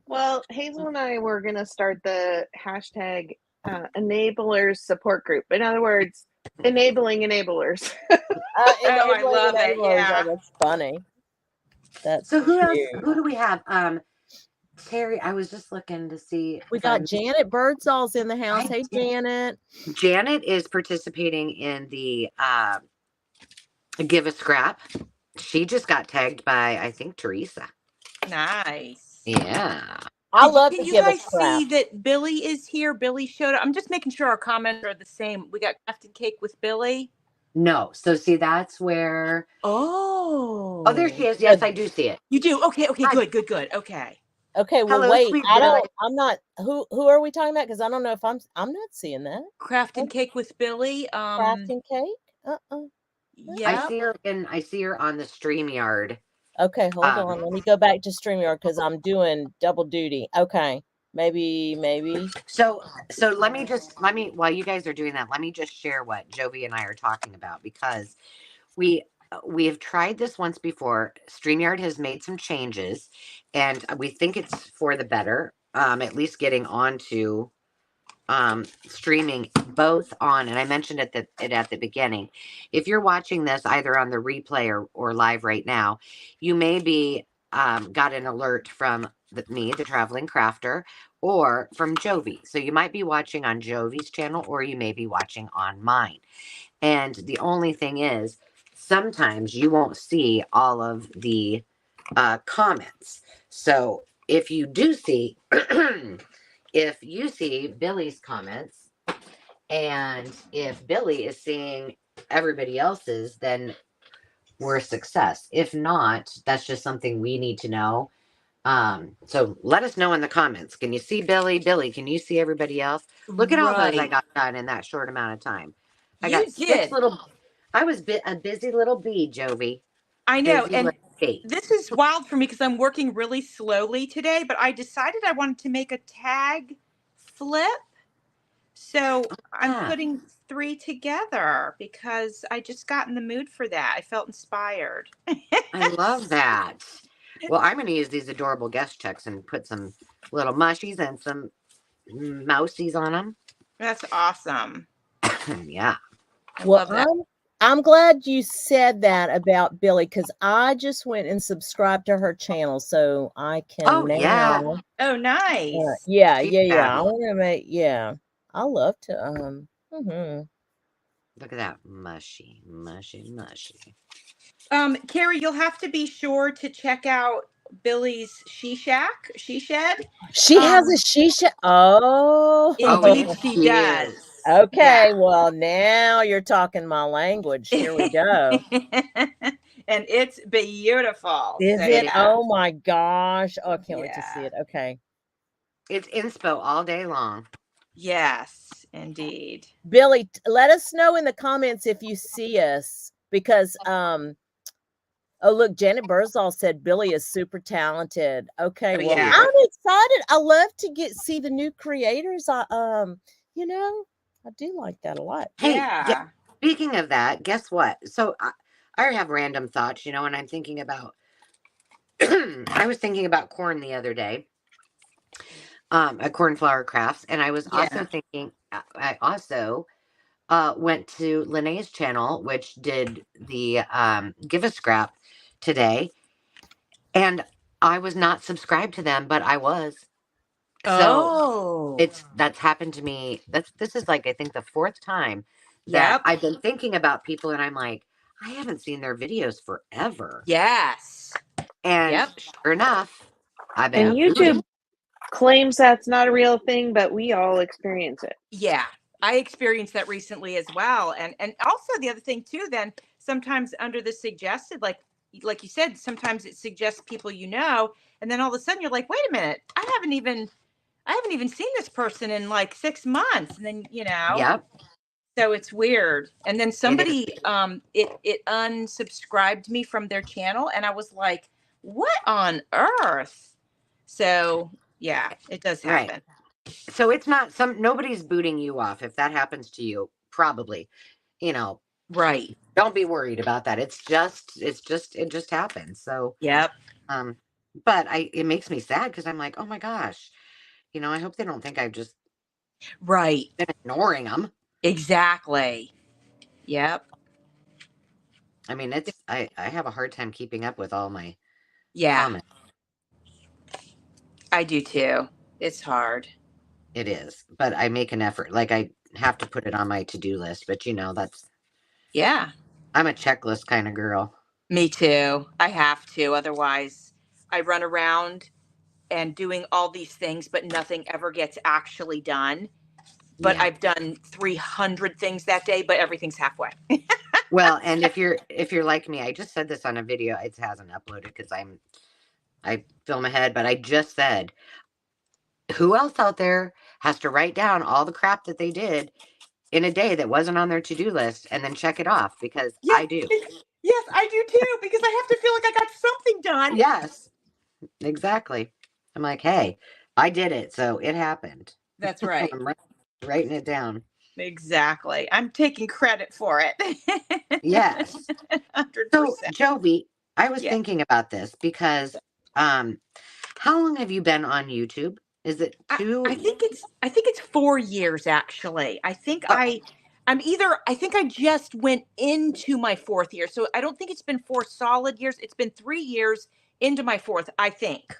Speaker 5: Well, Hazel and I were going to start the hashtag enablers support group. In other words, enabling enablers.
Speaker 2: I
Speaker 3: Enabling
Speaker 2: love it,
Speaker 3: enablers.
Speaker 2: yeah.
Speaker 3: Oh, that's funny. That's
Speaker 1: So who else?
Speaker 3: cute.
Speaker 1: Who do we have? Terry. I was just looking to see
Speaker 3: We
Speaker 1: if I
Speaker 3: got Janet Birdsall's in the house. Hey,
Speaker 1: did.
Speaker 3: Janet.
Speaker 1: Janet is participating in the Give a Scrap. She just got tagged by, I think, Teresa.
Speaker 2: Nice.
Speaker 1: Yeah.
Speaker 3: I love
Speaker 2: Can
Speaker 3: to
Speaker 2: you
Speaker 3: give a
Speaker 2: guys
Speaker 3: scrap.
Speaker 2: see that Billy is here? Billy showed up. I'm just making sure our comments are the same. We got crafted cake with Billy.
Speaker 1: No. So see, that's where.
Speaker 2: Oh.
Speaker 1: Oh, there she is. Yes, I do see it.
Speaker 2: You do? Okay,
Speaker 1: Hi.
Speaker 2: good. Okay.
Speaker 3: Okay, well,
Speaker 1: Hello,
Speaker 3: wait.
Speaker 1: sweet
Speaker 3: I'm
Speaker 1: Billy.
Speaker 3: not. Who are we talking about? Because I don't know if I'm not seeing that.
Speaker 2: Crafted cake with Billy.
Speaker 3: Crafting cake.
Speaker 2: Yeah.
Speaker 1: I see her on the StreamYard.
Speaker 3: Okay, hold on. Let me go back to StreamYard because I'm doing double duty. Okay, maybe.
Speaker 1: So let me while you guys are doing that, let me just share what Jovi and I are talking about, because we have tried this once before. StreamYard has made some changes, and we think it's for the better. At least getting onto streaming both on, and I mentioned it at the beginning. If you're watching this either on the replay or live right now, you may be got an alert from me, the traveling crafter, or from Jovi. So you might be watching on Jovi's channel, or you may be watching on mine. And the only thing is, sometimes you won't see all of the comments. So if you do see, if you see Billy's comments, and if Billy is seeing everybody else's, then we're a success. If not, that's just something we need to know. So let us know in the comments. Can you see Billy? Billy, can you see everybody else? Look at all those I got done in that short amount of time. I
Speaker 2: You
Speaker 1: got
Speaker 2: did.
Speaker 1: I was a busy little bee, Jovi.
Speaker 2: I know.
Speaker 1: Busy
Speaker 2: And
Speaker 1: little bee.
Speaker 2: this is wild for me because I'm working really slowly today, but I decided I wanted to make a tag flip. So I'm
Speaker 1: Ah,
Speaker 2: putting 3 together because I just got in the mood for that. I felt inspired.
Speaker 1: I love that. Well, I'm going to use these adorable guest checks and put some little mushies and some mousies on them.
Speaker 2: That's awesome.
Speaker 1: Yeah.
Speaker 2: I
Speaker 3: Well,
Speaker 2: love that.
Speaker 3: I'm glad you said that about Billy because I just went and subscribed to her channel, so I can
Speaker 1: Oh,
Speaker 3: now.
Speaker 1: yeah.
Speaker 2: Oh, nice.
Speaker 3: Yeah.
Speaker 1: She's
Speaker 3: I
Speaker 1: fabulous.
Speaker 3: want to make. Yeah, I love to.
Speaker 1: Look at that. Mushy.
Speaker 2: Carrie, you'll have to be sure to check out Billy's she shed.
Speaker 3: She has a shisha. Oh.
Speaker 2: Indeed,
Speaker 1: it's
Speaker 2: she
Speaker 1: cute.
Speaker 2: does.
Speaker 3: Okay,
Speaker 2: Yeah.
Speaker 3: well, now you're talking my language. Here we go.
Speaker 2: And it's beautiful.
Speaker 3: Is
Speaker 2: So,
Speaker 3: it?
Speaker 2: yeah.
Speaker 3: Oh my gosh. Oh, I can't wait to see
Speaker 2: Yeah.
Speaker 3: it. Okay.
Speaker 1: It's inspo all day long.
Speaker 2: Yes, indeed.
Speaker 3: Billy, let us know in the comments if you see us because oh look, Janet Birdsall said Billy is super talented. Okay,
Speaker 2: Oh,
Speaker 3: well,
Speaker 2: yeah.
Speaker 3: I'm excited. I love to see the new creators. You know, I do like that a lot.
Speaker 1: Hey,
Speaker 2: Yeah.
Speaker 1: speaking of that, guess what? So I have random thoughts, you know, and I'm thinking about, I was thinking about corn the other day, at Cornflower Crafts, and I was also
Speaker 2: Yeah.
Speaker 1: thinking, I also went to Lene's channel, which did the Give a Scrap today, and I was not subscribed to them, but I was. So
Speaker 2: Oh.
Speaker 1: that's happened to me. This is like I think the fourth time that
Speaker 2: Yep.
Speaker 1: I've been thinking about people, and I'm like, I haven't seen their videos forever.
Speaker 2: Yes.
Speaker 1: And
Speaker 2: Yep.
Speaker 1: sure enough, I've
Speaker 5: And
Speaker 1: been booting.
Speaker 5: YouTube claims that's not a real thing, but we all experience it.
Speaker 2: Yeah. I experienced that recently as well. And also the other thing too, then sometimes under the suggested, like you said, sometimes it suggests people you know, and then all of a sudden you're like, wait a minute, I haven't even seen this person in like 6 months. And then,
Speaker 1: Yep,
Speaker 2: so it's weird. And then
Speaker 1: it is.
Speaker 2: somebody it unsubscribed me from their channel, and I was like, what on earth? So yeah, it does
Speaker 1: Right.
Speaker 2: happen.
Speaker 1: So it's not nobody's booting you off. If that happens to you, probably, you know,
Speaker 2: Right.
Speaker 1: don't be worried about that. It just happens. So,
Speaker 2: Yep.
Speaker 1: but it makes me sad because I'm like, oh my gosh, you know, I hope they don't think I've just
Speaker 2: Right.
Speaker 1: been ignoring them.
Speaker 2: Exactly. Yep.
Speaker 1: I mean, I have a hard time keeping up with all my
Speaker 2: Yeah,
Speaker 1: comments.
Speaker 2: I do too. It's hard.
Speaker 1: It is, but I make an effort. Like I have to put it on my to-do list, but you know,
Speaker 2: Yeah.
Speaker 1: I'm a checklist kind of girl.
Speaker 2: Me too. I have to. Otherwise, I run around and doing all these things, but nothing ever gets actually done. But
Speaker 1: Yeah.
Speaker 2: I've done 300 things that day, but everything's halfway.
Speaker 1: Well, and if you're like me, I just said this on a video. It hasn't uploaded because I film ahead, but I just said, who else out there has to write down all the crap that they did in a day that wasn't on their to-do list and then check it off? Because I do.
Speaker 2: Yes, I do too, because I have to feel like I got something done.
Speaker 1: Yes, exactly. I'm like, hey, I did it, so it happened.
Speaker 2: That's right.
Speaker 1: I'm writing it down.
Speaker 2: Exactly. I'm taking credit for it.
Speaker 1: Yes.
Speaker 2: 100%.
Speaker 1: So, Jovi, I was
Speaker 2: Yeah.
Speaker 1: thinking about this because how long have you been on YouTube? Is it two?
Speaker 2: I think it's 4 years actually. I think
Speaker 1: Oh.
Speaker 2: I think I just went into my 4th year. So I don't think it's been 4 solid years. It's been 3 years into my 4th, I think.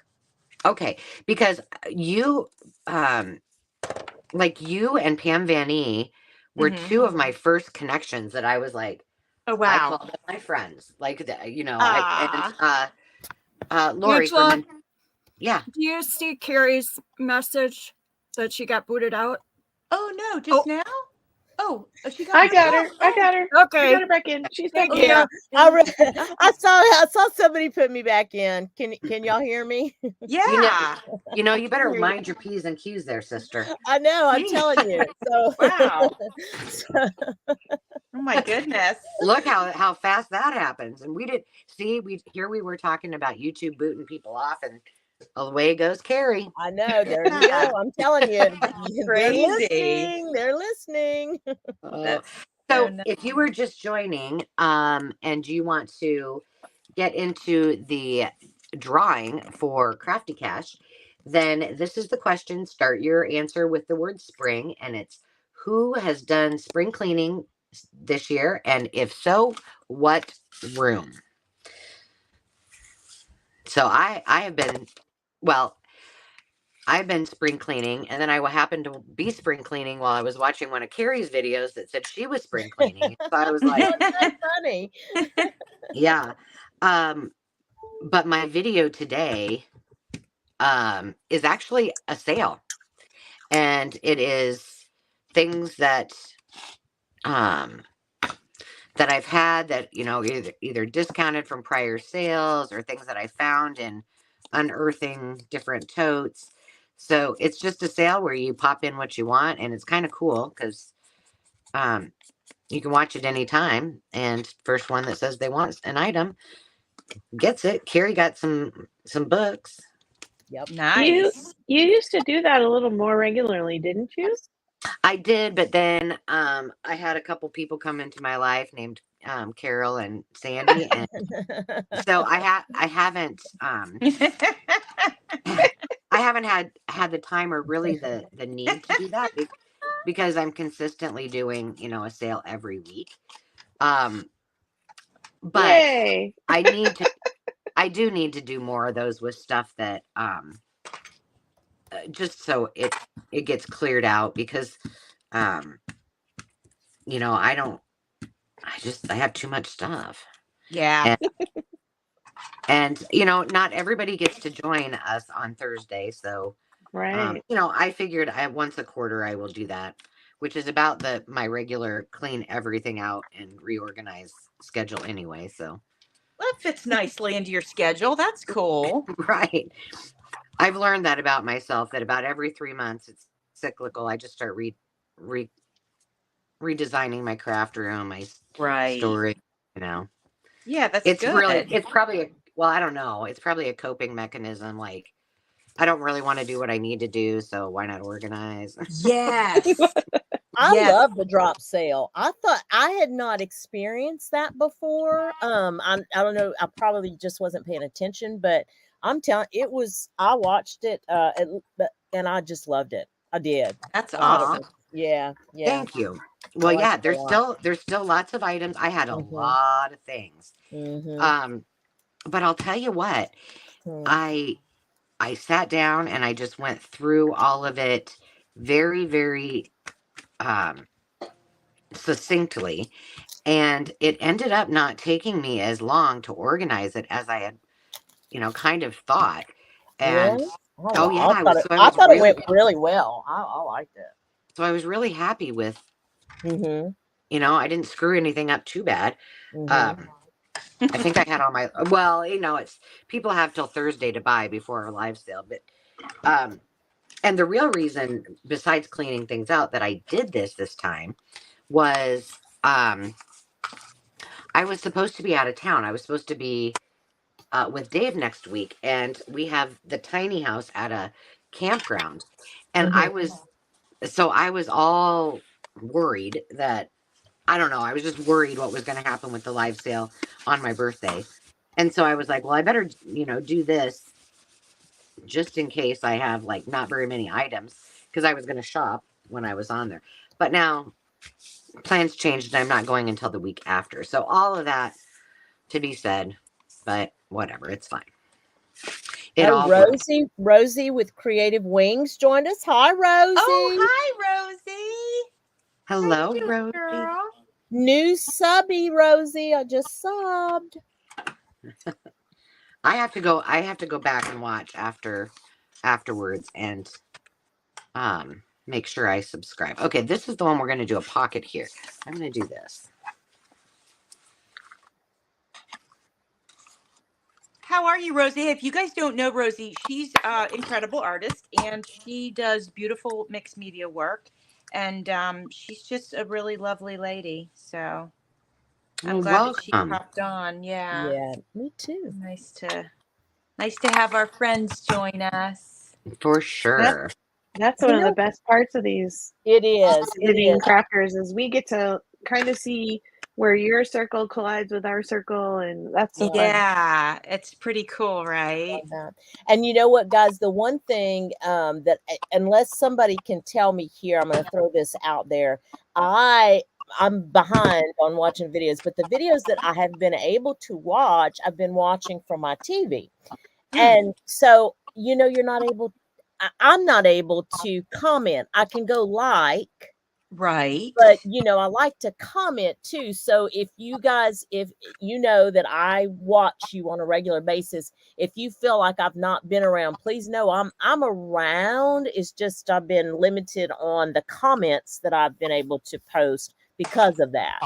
Speaker 1: Okay, because you like you and Pam Van E were
Speaker 2: Mhm.
Speaker 1: two of my first connections that I was like,
Speaker 2: Oh
Speaker 1: I
Speaker 2: wow.
Speaker 1: called them my friends. Like you know,
Speaker 2: Ah.
Speaker 1: Lori
Speaker 4: Angela,
Speaker 1: from yeah.
Speaker 4: do you see Carrie's message that she got booted out?
Speaker 2: Oh no, just now? Oh, she got
Speaker 5: I got her. I got her. I
Speaker 4: Okay.
Speaker 5: got her back in. She's back
Speaker 4: Thank
Speaker 5: in.
Speaker 4: you.
Speaker 3: I saw somebody put me back in. Can y'all hear me?
Speaker 2: Yeah.
Speaker 1: You know, you better mind your P's and Q's there, sister.
Speaker 3: I know. I'm telling you. So
Speaker 2: Wow. Oh my goodness.
Speaker 1: Look how fast that happens. And we did see we were talking about YouTube booting people off, and away goes Carrie.
Speaker 3: I know. There you go. I'm telling you.
Speaker 2: Crazy.
Speaker 3: They're listening.
Speaker 2: That's
Speaker 1: So
Speaker 2: so
Speaker 1: if you were just joining, and you want to get into the drawing for Crafty Cash, then this is the question. Start your answer with the word spring, and it's who has done spring cleaning this year, and if so, what room? So I have been, well, I've been spring cleaning, and then I happened to be spring cleaning while I was watching one of Carrie's videos that said she was spring cleaning. So I was like,
Speaker 3: That's funny.
Speaker 1: yeah. But my video today is actually a sale, and it is things that that I've had that, you know, either discounted from prior sales or things that I found in unearthing different totes. So it's just a sale where you pop in what you want, and it's kind of cool because you can watch it anytime. And first one that says they want an item gets it. Carrie got some books.
Speaker 3: Yep.
Speaker 2: nice.
Speaker 5: You used to do that a little more regularly, didn't you?
Speaker 1: I did, but then I had a couple people come into my life named Carol and Sandy, and so I haven't I haven't had the time or really the need to do that because I'm consistently doing, a sale every week. Um, but
Speaker 5: Yay.
Speaker 1: I do need to do more of those with stuff that just so it gets cleared out because um I have too much stuff.
Speaker 2: Yeah.
Speaker 1: And not everybody gets to join us on Thursday, so
Speaker 5: Right.
Speaker 1: I figured once a quarter I will do that, which is about my regular clean everything out and reorganize schedule anyway. So
Speaker 2: That fits nicely into your schedule. That's cool.
Speaker 1: right, I've learned that about myself that about every 3 months it's cyclical. I just start re redesigning my craft room, my
Speaker 2: Right.
Speaker 1: storage. You know,
Speaker 2: Yeah, that's
Speaker 1: it's
Speaker 2: good.
Speaker 1: it's probably I don't know. It's probably a coping mechanism. Like I don't really want to do what I need to do, so why not organize?
Speaker 2: Yes.
Speaker 3: I
Speaker 2: Yes.
Speaker 3: love the drop sale. I thought I had not experienced that before. I don't know. I probably just wasn't paying attention, but I'm telling I watched it, and I just loved it. I did.
Speaker 2: That's
Speaker 3: A lot of
Speaker 2: awesome.
Speaker 3: it. Yeah.
Speaker 1: Thank you.
Speaker 3: I
Speaker 1: Well,
Speaker 3: liked
Speaker 1: yeah,
Speaker 3: it a lot.
Speaker 1: there's still lots of items. I had a
Speaker 3: Mhm.
Speaker 1: lot of things.
Speaker 3: Mhm.
Speaker 1: But I'll tell you what,
Speaker 3: Mhm.
Speaker 1: I sat down and I just went through all of it very, very um succinctly, and it ended up not taking me as long to organize it as I had, kind of thought. And
Speaker 3: Really? Oh
Speaker 1: oh
Speaker 3: wow!
Speaker 1: yeah,
Speaker 3: I thought it went really well. I liked it.
Speaker 1: I was really happy with,
Speaker 3: Mhm.
Speaker 1: I didn't screw anything up too bad.
Speaker 3: Mhm.
Speaker 1: Um I think I had all my well, it's people have till Thursday to buy before our live sale, but um and the real reason besides cleaning things out that I did this time was I was supposed to be out of town. I was supposed to be with Dave next week, and we have the tiny house at a campground. And
Speaker 3: Mhm.
Speaker 1: I was all worried that I don't know. I was just worried what was going to happen with the live sale on my birthday. And so I was like, well, I better, do this just in case I have like not very many items because I was going to shop when I was on there. But now plans changed and I'm not going until the week after. So all of that to be said, but whatever, it's fine. It
Speaker 3: Oh,
Speaker 1: all works.
Speaker 3: Rosie with Creative Wings joined us. Hi,
Speaker 2: Oh,
Speaker 3: Rosie.
Speaker 2: hi, Rosie. How you
Speaker 1: Hello,
Speaker 2: doing,
Speaker 1: Rosie.
Speaker 2: girl?
Speaker 3: New subby, Rosie. I just subbed.
Speaker 1: I have to go back and watch afterwards and make sure I subscribe. Okay, this is the one we're going to do a pocket here. I'm going to do this.
Speaker 2: How are you, Rosie? If you guys don't know Rosie, she's an incredible artist and she does beautiful mixed media work. And she's just a really lovely lady. So I'm
Speaker 1: Well,
Speaker 2: glad that she
Speaker 1: welcome.
Speaker 2: popped on. Yeah.
Speaker 3: Yeah, me too.
Speaker 2: Nice to have our friends join us.
Speaker 1: For
Speaker 5: That's
Speaker 1: sure.
Speaker 5: that's
Speaker 3: You
Speaker 5: one of the
Speaker 3: know,
Speaker 5: best parts of these
Speaker 3: it is. It
Speaker 5: visiting
Speaker 3: is.
Speaker 5: crafters is we get to kind of see where your circle collides with our circle, and that's so
Speaker 3: Yeah.
Speaker 5: fun.
Speaker 2: Yeah, it's pretty cool, right?
Speaker 3: Love that. And you know what, guys? The one thing that unless somebody can tell me here, I'm going to throw this out there. I'm behind on watching videos, but the videos that I have been able to watch, I've been watching from my TV. And so, you're not able, I'm not able to comment. I can go like,
Speaker 2: Right.
Speaker 3: but I like to comment too. So if you know that I watch you on a regular basis, if you feel like I've not been around, please know I'm around. It's just I've been limited on the comments that I've been able to post because of that.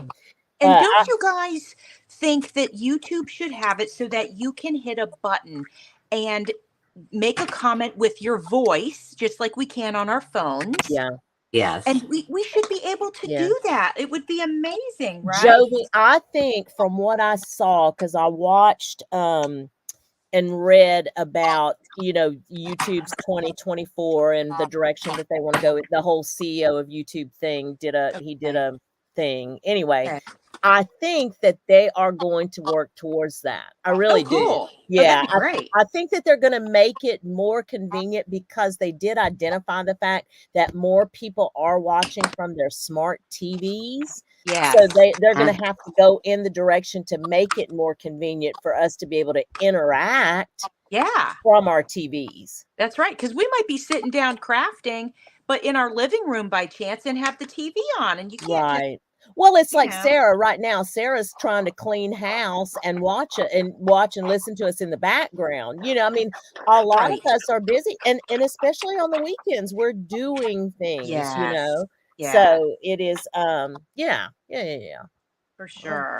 Speaker 2: And
Speaker 3: But
Speaker 2: don't you guys think that YouTube should have it so that you can hit a button and make a comment with your voice, just like we can on our phones?
Speaker 3: yeah,
Speaker 1: Yes.
Speaker 2: And we should be able to
Speaker 3: yeah.
Speaker 2: do that. It would be amazing, right?
Speaker 3: Jovi, I think from what I saw, because I watched and and read about, YouTube's 2024 and the direction that they want to go. The whole CEO of YouTube thing did a thing. Anyway,
Speaker 1: Okay.
Speaker 3: I think that they are going to work towards that. I really do.
Speaker 2: Cool.
Speaker 3: Yeah,
Speaker 2: that'd be great.
Speaker 3: I think that they're going to make it more convenient because they did identify the fact that more people are watching from their smart TVs.
Speaker 2: Yes.
Speaker 3: So they're going to have to go in the direction to make it more convenient for us to be able to interact
Speaker 2: Yeah,
Speaker 3: from our TVs.
Speaker 2: that's right. Because we might be sitting down crafting, but in our living room by chance and have the TV on, and you can't just,
Speaker 3: Right. Well, it's like
Speaker 2: know.
Speaker 3: Sarah right now. Sarah's trying to clean house and watch and listen to us in the background. I mean, a lot of
Speaker 2: Right.
Speaker 3: us are busy, and especially on the weekends, we're doing things.
Speaker 2: Yes. Yeah,
Speaker 3: So it is. Yeah.
Speaker 2: for sure.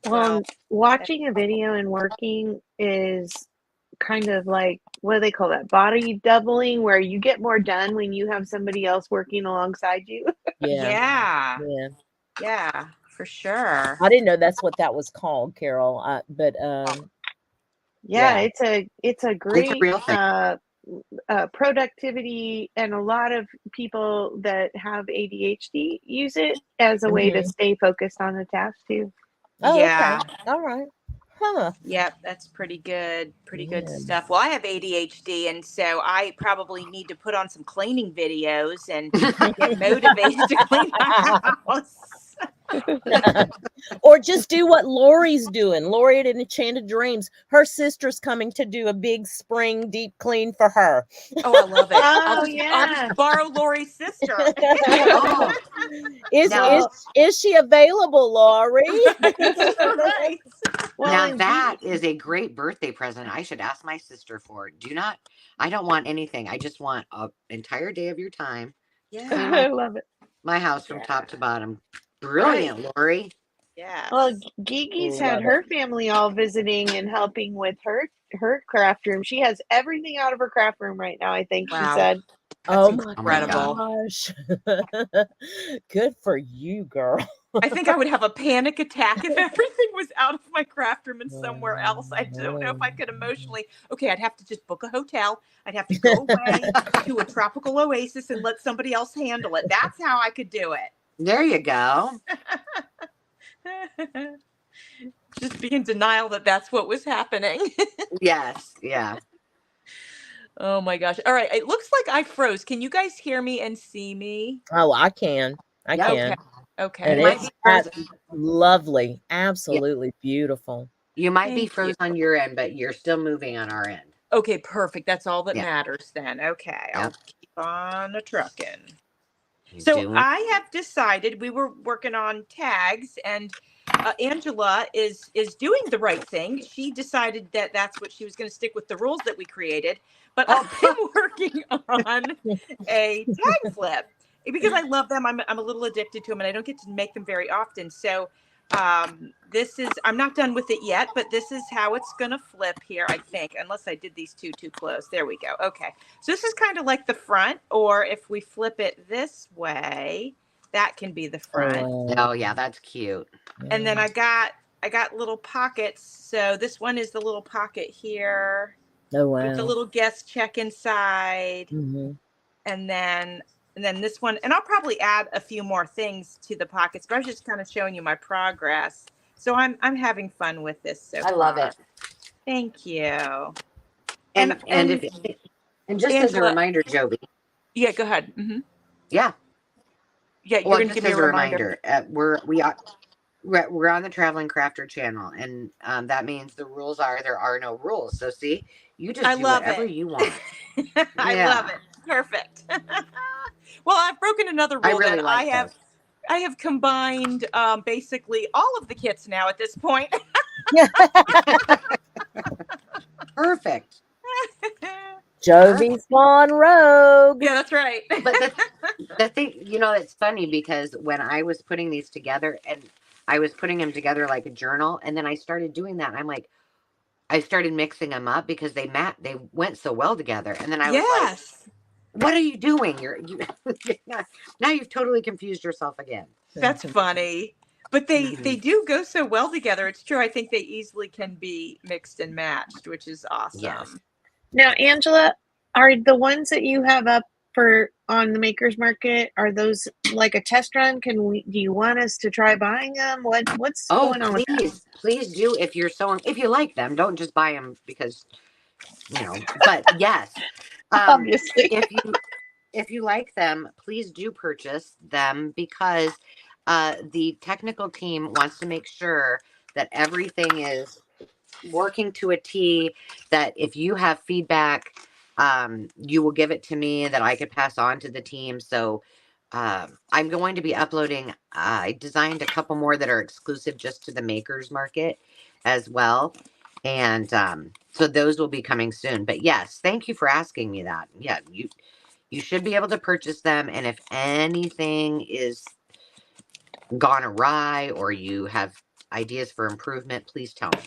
Speaker 5: Well, watching a video and working is kind of like, what do they call that? Body doubling, where you get more done when you have somebody else working alongside you.
Speaker 3: Yeah.
Speaker 2: Yeah, for sure.
Speaker 3: I didn't know that's what that was called, Carol. But
Speaker 5: Yeah,
Speaker 3: Yeah.
Speaker 5: it's a great
Speaker 1: real thing.
Speaker 5: productivity, and a lot of people that have ADHD use it as a way to stay focused on the task too.
Speaker 3: Oh,
Speaker 2: Yeah.
Speaker 3: okay. All right. Huh.
Speaker 2: Yep, that's pretty good. Pretty good
Speaker 3: Yeah.
Speaker 2: stuff. Well, I have ADHD, and so I probably need to put on some cleaning videos and get motivated to clean my house.
Speaker 3: Or just do what Lori's doing. Lori at Enchanted Dreams. Her sister's coming to do a big spring deep clean for her.
Speaker 2: Oh, I love it. I'll
Speaker 5: yeah.
Speaker 2: just borrow Lori's sister.
Speaker 1: Oh, now-
Speaker 3: Is she available, Lori?
Speaker 2: Right.
Speaker 5: Well,
Speaker 1: now
Speaker 5: and
Speaker 1: that is a great birthday present. I should ask my sister for it. I don't want anything. I just want an entire day of your time.
Speaker 2: Yeah.
Speaker 5: I love it.
Speaker 1: My house from top to bottom. Brilliant, Lori.
Speaker 2: Yeah.
Speaker 5: Well, Gigi's had
Speaker 3: Love
Speaker 5: her family all visiting and helping with her craft room. She has everything out of her craft room right now, I think
Speaker 2: Wow.
Speaker 5: she said.
Speaker 3: Oh
Speaker 2: That's
Speaker 3: my
Speaker 2: incredible.
Speaker 3: gosh. Good for you, girl.
Speaker 2: I think I would have a panic attack if everything was out of my craft room and somewhere else. I don't know if I could emotionally. Okay, I'd have to just book a hotel. I'd have to go away to a tropical oasis and let somebody else handle it. That's how I could do it.
Speaker 1: There you go.
Speaker 2: Just be in denial that that's what was happening.
Speaker 1: Yes. Yeah.
Speaker 2: Oh my gosh. All right. It looks like I froze. Can you guys hear me and see me?
Speaker 3: Oh, I can. I
Speaker 1: Yeah,
Speaker 3: can.
Speaker 2: Okay.
Speaker 3: And
Speaker 1: You might
Speaker 3: it's
Speaker 1: be frozen.
Speaker 3: lovely. Absolutely beautiful.
Speaker 1: You might be
Speaker 2: Thank
Speaker 1: frozen
Speaker 2: you.
Speaker 1: on your end, but you're still moving on our end.
Speaker 2: Okay, perfect. That's all that
Speaker 1: Yeah.
Speaker 2: matters then. Okay.
Speaker 1: Yeah.
Speaker 2: I'll keep on trucking.
Speaker 1: You're
Speaker 2: So
Speaker 1: doing-
Speaker 2: I have decided, we were working on tags, and Angela is doing the right thing. She decided that that's what she was going to stick with the rules that we created. But I've been working on a tag flip because I love them. I'm a little addicted to them, and I don't get to make them very often. So I'm not done with it yet, but this is how it's going to flip here, I think, unless I did these two too close. There we go. Okay. So this is kind of like the front, or if we flip it this way, that can be the front.
Speaker 1: Oh yeah, that's cute.
Speaker 2: And then I got little pockets. So this one is the little pocket here
Speaker 3: Oh wow.
Speaker 2: with the little guest check inside.
Speaker 3: Mm-hmm.
Speaker 2: And then this one, and I'll probably add a few more things to the pockets, but I was just kind of showing you my progress. So I'm having fun with this. So
Speaker 1: I love
Speaker 2: far.
Speaker 1: it.
Speaker 2: Thank you.
Speaker 1: And just as a
Speaker 2: Angela-
Speaker 1: reminder, Jovi.
Speaker 2: Yeah, go ahead. Mm-hmm.
Speaker 1: Yeah.
Speaker 2: Yeah, you're
Speaker 1: Well,
Speaker 2: going to
Speaker 1: just
Speaker 2: give me
Speaker 1: as
Speaker 2: a
Speaker 1: a
Speaker 2: reminder.
Speaker 1: reminder, we're on the Traveling Crafter channel, and that means the rules are there are no rules. So see, you just
Speaker 2: I
Speaker 1: do
Speaker 2: love
Speaker 1: whatever
Speaker 2: it.
Speaker 1: you want.
Speaker 2: I
Speaker 1: Yeah.
Speaker 2: love it. Perfect. Well, I've broken another rule.
Speaker 1: I really
Speaker 2: then.
Speaker 1: like those.
Speaker 2: I have combined basically all of the kits now at this point.
Speaker 1: Perfect.
Speaker 3: Jovi's gone rogue.
Speaker 2: Yeah, that's right.
Speaker 1: But the thing, it's funny because when I was putting these together, and I was putting them together like a journal, and then I started doing that, I'm like, I started mixing them up because they went so well together, and then I was like, what are you doing? Now you've totally confused yourself again.
Speaker 2: That's funny. But they
Speaker 1: Mhm.
Speaker 2: do go so well together. It's true. I think they easily can be mixed and matched, which is
Speaker 1: Yes.
Speaker 2: awesome.
Speaker 5: Now, Angela, are the ones that you have up for on the Makers Market, are those like a test run? Do you want us to try buying them? What's
Speaker 1: Oh,
Speaker 5: going on with that?
Speaker 1: please do if if you like them. Don't just buy them because, but yes.
Speaker 5: Obviously.
Speaker 1: If you like them, please do purchase them because the technical team wants to make sure that everything is working to a T, that if you have feedback, you will give it to me that I could pass on to the team. So I'm going to be uploading. I designed a couple more that are exclusive just to the Makers Market as well. And so those will be coming soon. But yes, thank you for asking me that. Yeah, you should be able to purchase them. And if anything is gone awry or you have ideas for improvement, please tell me.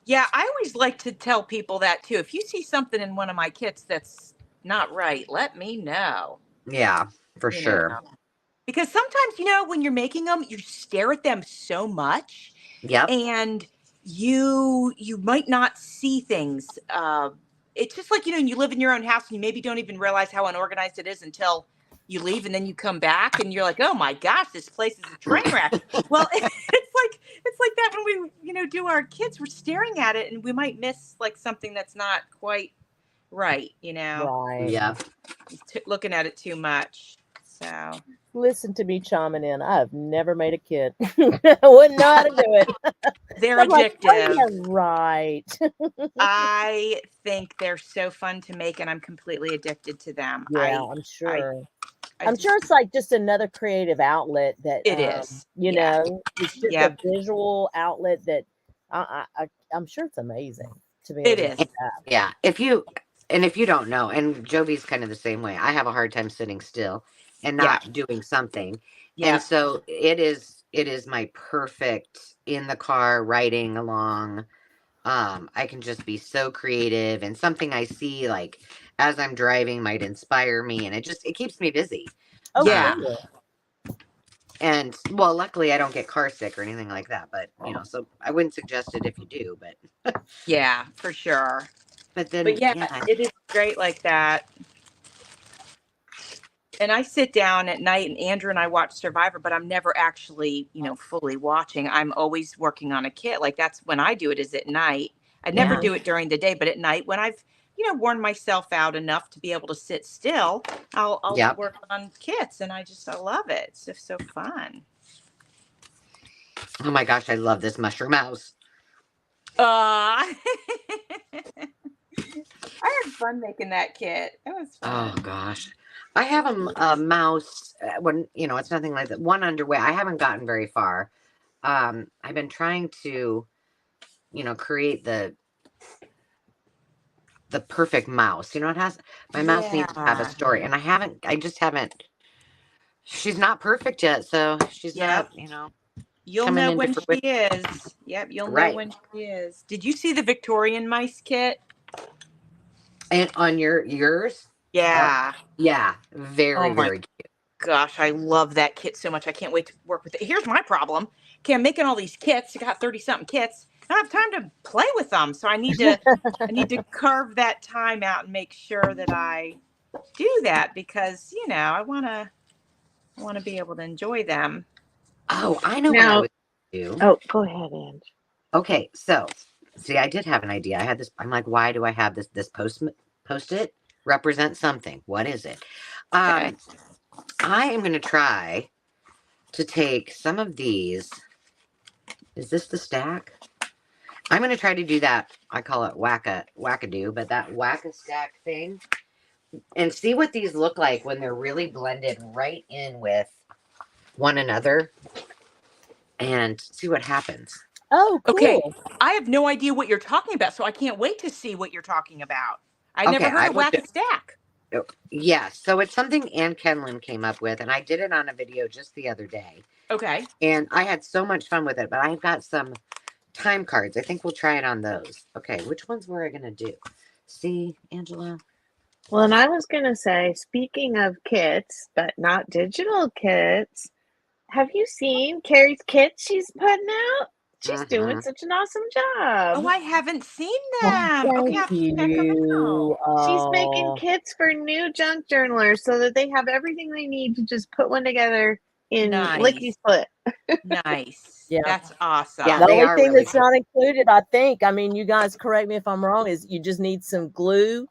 Speaker 2: Yeah, I always like to tell people that too. If you see something in one of my kits that's not right, let me know.
Speaker 1: Yeah, for
Speaker 2: You know,
Speaker 1: sure.
Speaker 2: because sometimes, when you're making them, you stare at them so much
Speaker 1: Yep.
Speaker 2: and you might not see things. It's just like, you live in your own house and you maybe don't even realize how unorganized it is until you leave, and then you come back and you're like, oh my gosh, this place is a train wreck. Well, it's like that when we, do our kits, we're staring at it and we might miss like something that's not quite right,
Speaker 3: Right.
Speaker 1: Yep.
Speaker 2: looking at it too much. So
Speaker 3: Listen to me chiming in. I've never made a kit. I wouldn't know how to do it.
Speaker 2: they're
Speaker 3: I'm like, oh
Speaker 2: addictive.
Speaker 3: yeah, right.
Speaker 2: I think they're so fun to make, and I'm completely addicted to them.
Speaker 3: Yeah, I'm sure.
Speaker 2: I
Speaker 3: I'm sure it's like just another creative outlet that
Speaker 2: it is. Yeah.
Speaker 3: it's just a
Speaker 2: Yep.
Speaker 3: visual outlet that I'm sure it's amazing to be
Speaker 2: It
Speaker 3: able to
Speaker 2: is.
Speaker 3: do that.
Speaker 1: Yeah. If you don't know, and Jovi's kind of the same way, I have a hard time sitting still and
Speaker 2: Yeah.
Speaker 1: not doing something.
Speaker 2: Yeah.
Speaker 1: And so it is my perfect in the car writing along. I can just be so creative, and something I see like as I'm driving might inspire me, and it keeps me busy.
Speaker 3: Oh,
Speaker 2: Yeah.
Speaker 3: cool.
Speaker 1: And well, luckily I don't get car sick or anything like that, but so I wouldn't suggest it if you do, but
Speaker 2: Yeah, for sure.
Speaker 1: then
Speaker 2: But yeah,
Speaker 1: yeah.
Speaker 2: it is great like that. And I sit down at night and Andrew and I watch Survivor, but I'm never actually, fully watching. I'm always working on a kit. Like that's when I do it, is at night. I never
Speaker 1: Yeah.
Speaker 2: do it during the day, but at night when I've, worn myself out enough to be able to sit still, I'll
Speaker 1: Yep.
Speaker 2: work on kits, and I love it. It's just so fun.
Speaker 1: Oh my gosh, I love this mushroom house.
Speaker 2: I had fun making that kit. It was fun.
Speaker 1: Oh gosh. I have a mouse when it's nothing like that. One underway. I haven't gotten very far. I've been trying to create the perfect mouse. It has my mouse needs to have a
Speaker 2: Yeah.
Speaker 1: story, and I just haven't. She's not perfect yet, so she's
Speaker 2: Yep.
Speaker 1: not,
Speaker 2: You'll
Speaker 1: coming
Speaker 2: know
Speaker 1: into
Speaker 2: when she
Speaker 1: fruition.
Speaker 2: is. Yep, you'll know
Speaker 1: Right.
Speaker 2: when she is. Did you see the Victorian mice kit?
Speaker 1: And on yours?
Speaker 2: Yeah.
Speaker 1: Yeah, very,
Speaker 2: Oh my
Speaker 1: very cute.
Speaker 2: gosh, I love that kit so much. I can't wait to work with it. Here's my problem. Okay, I'm making all these kits. I got 30 something kits. I don't have time to play with them. So I need to carve that time out and make sure that I do that because, I want to be able to enjoy them.
Speaker 1: Oh, I know what I
Speaker 5: Now,
Speaker 1: would do.
Speaker 5: oh, go ahead, Ange.
Speaker 1: Okay, so see, I did have an idea. I had this. I'm like, why do I have this post-it represent something? What is it?
Speaker 2: Okay.
Speaker 1: I am going to try to take some of these. Is this the stack? I'm going to try to do that. I call it wackadoo, but that whack-a-stack thing, and see what these look like when they're really blended right in with one another, and see what happens.
Speaker 3: Oh, cool.
Speaker 2: Okay. I have no idea what you're talking about, so I can't wait to see what you're talking about. I never heard of whack-a-stack.
Speaker 1: Yeah, so it's something Ann Kenlin came up with, and I did it on a video just the other day.
Speaker 2: Okay.
Speaker 1: And I had so much fun with it, but I've got some time cards. I think we'll try it on those. Okay, which ones were I going to do? See, Angela?
Speaker 5: Well, and I was going to say, speaking of kits, but not digital kits, Have you seen Carrie's kits she's putting out? She's doing
Speaker 1: Mhm.
Speaker 5: such an awesome job.
Speaker 2: Oh, I haven't seen
Speaker 3: Oh,
Speaker 2: them. Okay, I
Speaker 3: thank
Speaker 2: have to check them
Speaker 3: you.
Speaker 2: out.
Speaker 5: She's making
Speaker 3: Oh,
Speaker 5: kits for new junk journalers so that they have everything they need to just put one together in lickety
Speaker 2: Nice.
Speaker 5: split.
Speaker 2: Nice.
Speaker 3: yeah.
Speaker 2: That's
Speaker 1: Yeah,
Speaker 2: awesome.
Speaker 3: The
Speaker 1: they
Speaker 3: only
Speaker 1: are
Speaker 3: thing
Speaker 1: really
Speaker 3: that's
Speaker 1: cool.
Speaker 3: not included, I think, I mean, you guys correct me if I'm wrong, is you just need some glue,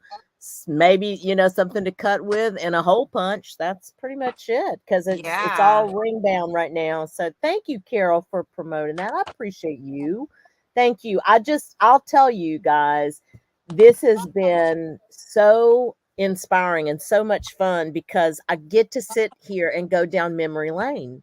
Speaker 3: maybe, you know, something to cut with and a hole punch. That's pretty much it because it's
Speaker 2: Yeah.
Speaker 3: all ring bound right now. So thank you, Carol, for promoting that. I appreciate you. Thank you. I'll tell you guys, this has been so inspiring and so much fun because I get to sit here and go down memory lane.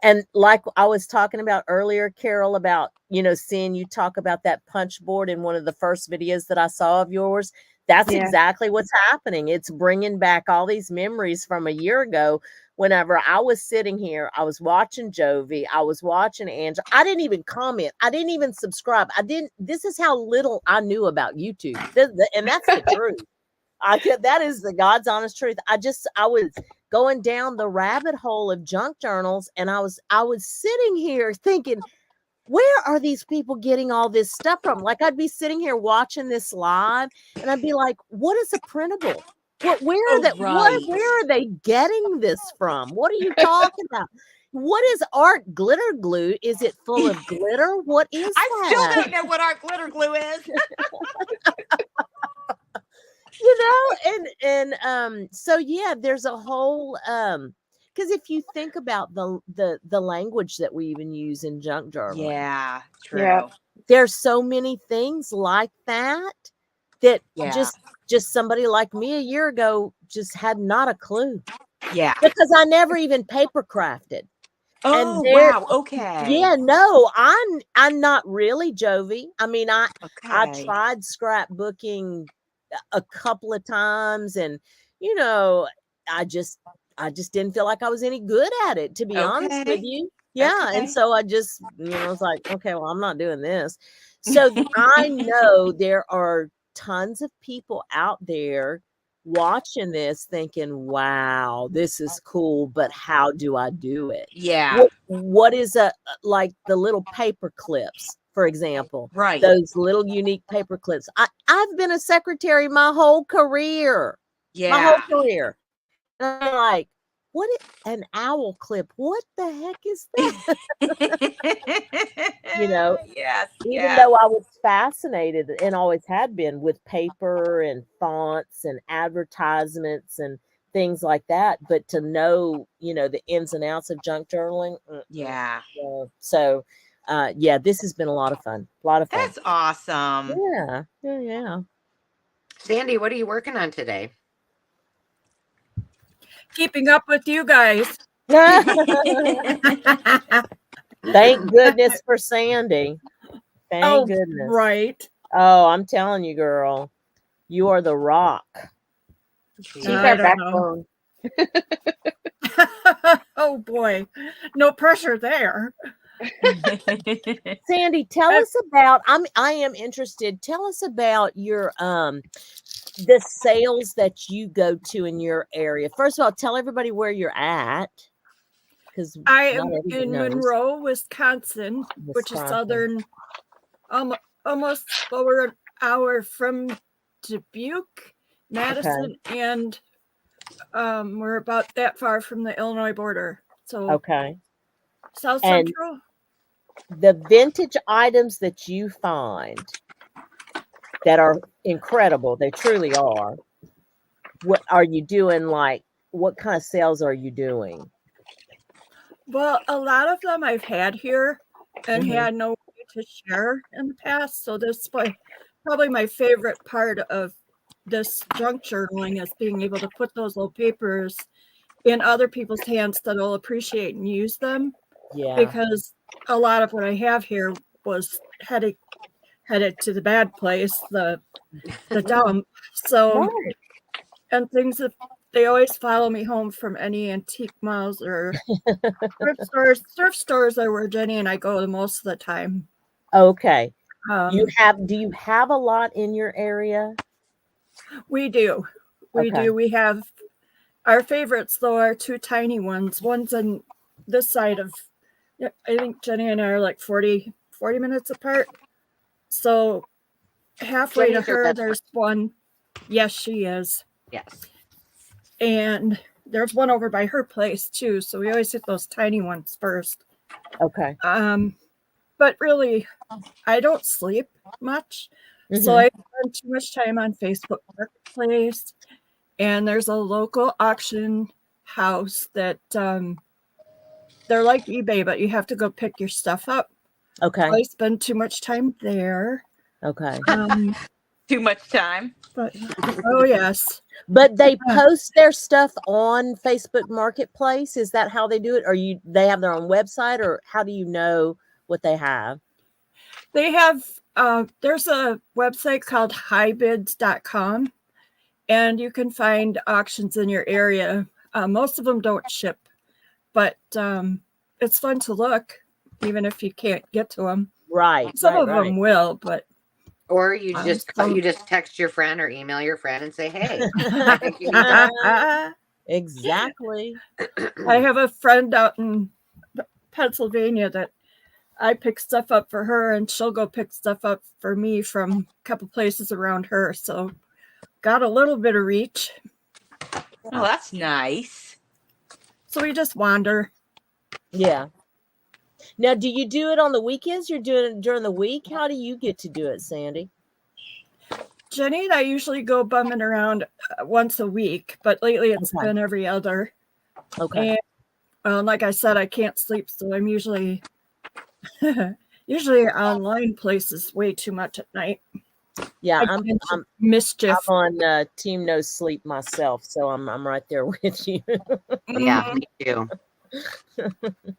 Speaker 3: And like I was talking about earlier, Carol, about, you know, seeing you talk about that punch board in one of the first videos that I saw of yours. That's
Speaker 5: Yeah.
Speaker 3: exactly what's happening. It's bringing back all these memories from a year ago. Whenever I was sitting here, I was watching Jovi, I was watching Angela. I didn't even comment. I didn't even subscribe. I didn't. This is how little I knew about YouTube. And that's the truth. That is the God's honest truth. I was going down the rabbit hole of junk journals, and I was sitting here thinking, where are these people getting all this stuff from? Like I'd be sitting here watching this live, and I'd be like, what is a printable?
Speaker 2: Oh, right.
Speaker 3: Where are they getting this from? What are you talking about? What is art glitter glue? Is it full of glitter? What is
Speaker 2: I still
Speaker 3: that?
Speaker 2: don't know what art glitter glue is.
Speaker 3: You know, and so yeah, there's a whole because if you think about the language that we even use in junk journaling,
Speaker 2: Yeah,
Speaker 5: Yeah.
Speaker 2: true.
Speaker 3: there's so many things like that that
Speaker 2: Yeah.
Speaker 3: just somebody like me a year ago just had not a clue
Speaker 2: Yeah.
Speaker 3: because I never even paper crafted. And
Speaker 2: Oh,
Speaker 3: there,
Speaker 2: wow. Okay.
Speaker 3: yeah, no, I'm not really, Jovi. I mean, I
Speaker 2: Okay.
Speaker 3: tried scrapbooking a couple of times, and you know, I just didn't feel like I was any good at it, to be honest with
Speaker 2: Okay.
Speaker 3: you. Yeah, and
Speaker 2: Okay.
Speaker 3: so I just, was like, okay, well, I'm not doing this. So I know there are tons of people out there watching this thinking, wow, this is cool, but how do I do it?
Speaker 2: Yeah.
Speaker 3: What is like the little paper clips, for example,
Speaker 2: Right.
Speaker 3: those little unique paper clips. I've been a secretary my whole career. My whole
Speaker 2: Yeah.
Speaker 3: career. And I'm like, an owl clip. What the heck is that? You know,
Speaker 2: Yes.
Speaker 3: even
Speaker 2: Yes.
Speaker 3: though I was fascinated and always had been with paper and fonts and advertisements and things like that, but to know, the ins and outs of junk journaling.
Speaker 2: Yeah.
Speaker 3: So, yeah, this has been a lot of fun. A lot of fun.
Speaker 2: That's awesome.
Speaker 3: Yeah. Yeah.
Speaker 1: Sandy, what are you working on today?
Speaker 4: Keeping up with you guys.
Speaker 3: Yeah. Thank goodness for Sandy. Thank
Speaker 4: Oh,
Speaker 3: goodness.
Speaker 4: right.
Speaker 3: Oh, I'm telling you, girl, you are the rock.
Speaker 5: She's
Speaker 4: I
Speaker 5: our
Speaker 4: don't know.
Speaker 5: backbone.
Speaker 4: Oh boy, no pressure there.
Speaker 3: Sandy, tell us about. I am interested. Tell us about your the sales that you go to in your area. First of all, tell everybody where you're at, because
Speaker 4: I am in Monroe, Wisconsin, which is southern, almost over an hour from Dubuque, Madison, and we're about that far from the Illinois border. So
Speaker 3: okay,
Speaker 4: South
Speaker 3: and
Speaker 4: Central.
Speaker 3: the vintage items that you find that are incredible, they truly are. What are you doing? Like, what kind of sales are you doing?
Speaker 4: Well, a lot of them I've had here and had no way to share in the past. So this was probably my favorite part of this junk journaling is being able to put those little papers in other people's hands that'll appreciate and use them.
Speaker 3: Yeah.
Speaker 4: Because a lot of what I have here was headed to the bad place, the dump. So
Speaker 3: Right.
Speaker 4: and things that they always follow me home from any antique malls or thrift stores are where Jenny and I go the most of the time.
Speaker 3: Okay.
Speaker 4: Do
Speaker 3: you have a lot in your area?
Speaker 4: We do. We
Speaker 3: Okay.
Speaker 4: do. We have our favorites though are two tiny ones. One's in this side of, I think Jenny and I are like 40 minutes apart. So halfway
Speaker 1: Jenny's
Speaker 4: to
Speaker 1: your
Speaker 4: her,
Speaker 1: best
Speaker 4: there's one. Yes, she is.
Speaker 1: Yes.
Speaker 4: And there's one over by her place too. So we always hit those tiny ones first.
Speaker 3: Okay.
Speaker 4: But really, I don't sleep much. So I spend too much time on Facebook Marketplace. And there's a local auction house that they're like eBay, but you have to go pick your stuff up.
Speaker 3: Okay.
Speaker 4: I spend too much time there.
Speaker 3: Okay.
Speaker 2: Too much time.
Speaker 4: But oh yes.
Speaker 3: But they post their stuff on Facebook Marketplace. Is that how they do it? Or they have their own website, or how do you know what they have?
Speaker 4: They have there's a website called highbids.com, and you can find auctions in your area. Most of them don't ship, but it's fun to look, even if you can't get to them.
Speaker 3: Right.
Speaker 4: Some of them will, but
Speaker 1: Or you just text your friend or email your friend and say, "Hey, I think you need that."
Speaker 3: Exactly.
Speaker 4: I have a friend out in Pennsylvania that I pick stuff up for her, and she'll go pick stuff up for me from a couple places around her. So got a little bit of reach.
Speaker 2: Oh, that's nice.
Speaker 4: So we just wander.
Speaker 3: Yeah. Now, do you do it on the weekends? You're doing it during the week? How do you get to do it, Sandy?
Speaker 4: Jenny and I usually go bumming around once a week, but lately it's been every other.
Speaker 3: Okay.
Speaker 4: And like I said, I can't sleep, so I'm usually online places way too much at night.
Speaker 3: Yeah, I'm
Speaker 4: mischief.
Speaker 3: I'm on Team No Sleep myself, so I'm right there with you.
Speaker 1: Yeah, me too.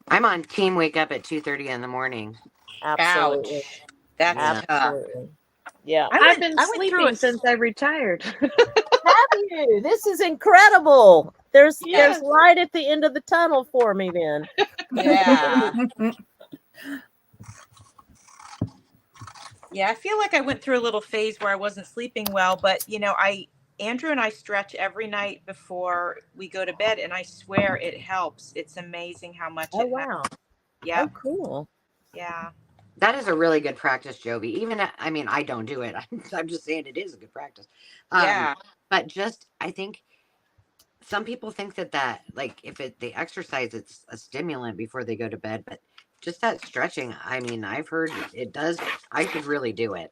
Speaker 1: I'm on Team Wake Up at 2:30 in the morning.
Speaker 3: Absolutely.
Speaker 2: Ouch. That's
Speaker 3: absolutely. Yeah.
Speaker 5: I've been sleeping since I retired.
Speaker 3: Have you? This is incredible. There's light at the end of the tunnel for me then.
Speaker 2: Yeah. Yeah, I feel like I went through a little phase where I wasn't sleeping well, but Andrew and I stretch every night before we go to bed, and I swear it helps. It's amazing how much it helps. Yeah.
Speaker 3: Oh, cool.
Speaker 2: Yeah.
Speaker 1: That is a really good practice, Jovi. Even, I mean, I don't do it. I'm just saying it is a good practice.
Speaker 2: Yeah.
Speaker 1: But I think some people think that like if they exercise, it's a stimulant before they go to bed. But just that stretching, I mean, I've heard it does. I should really do it,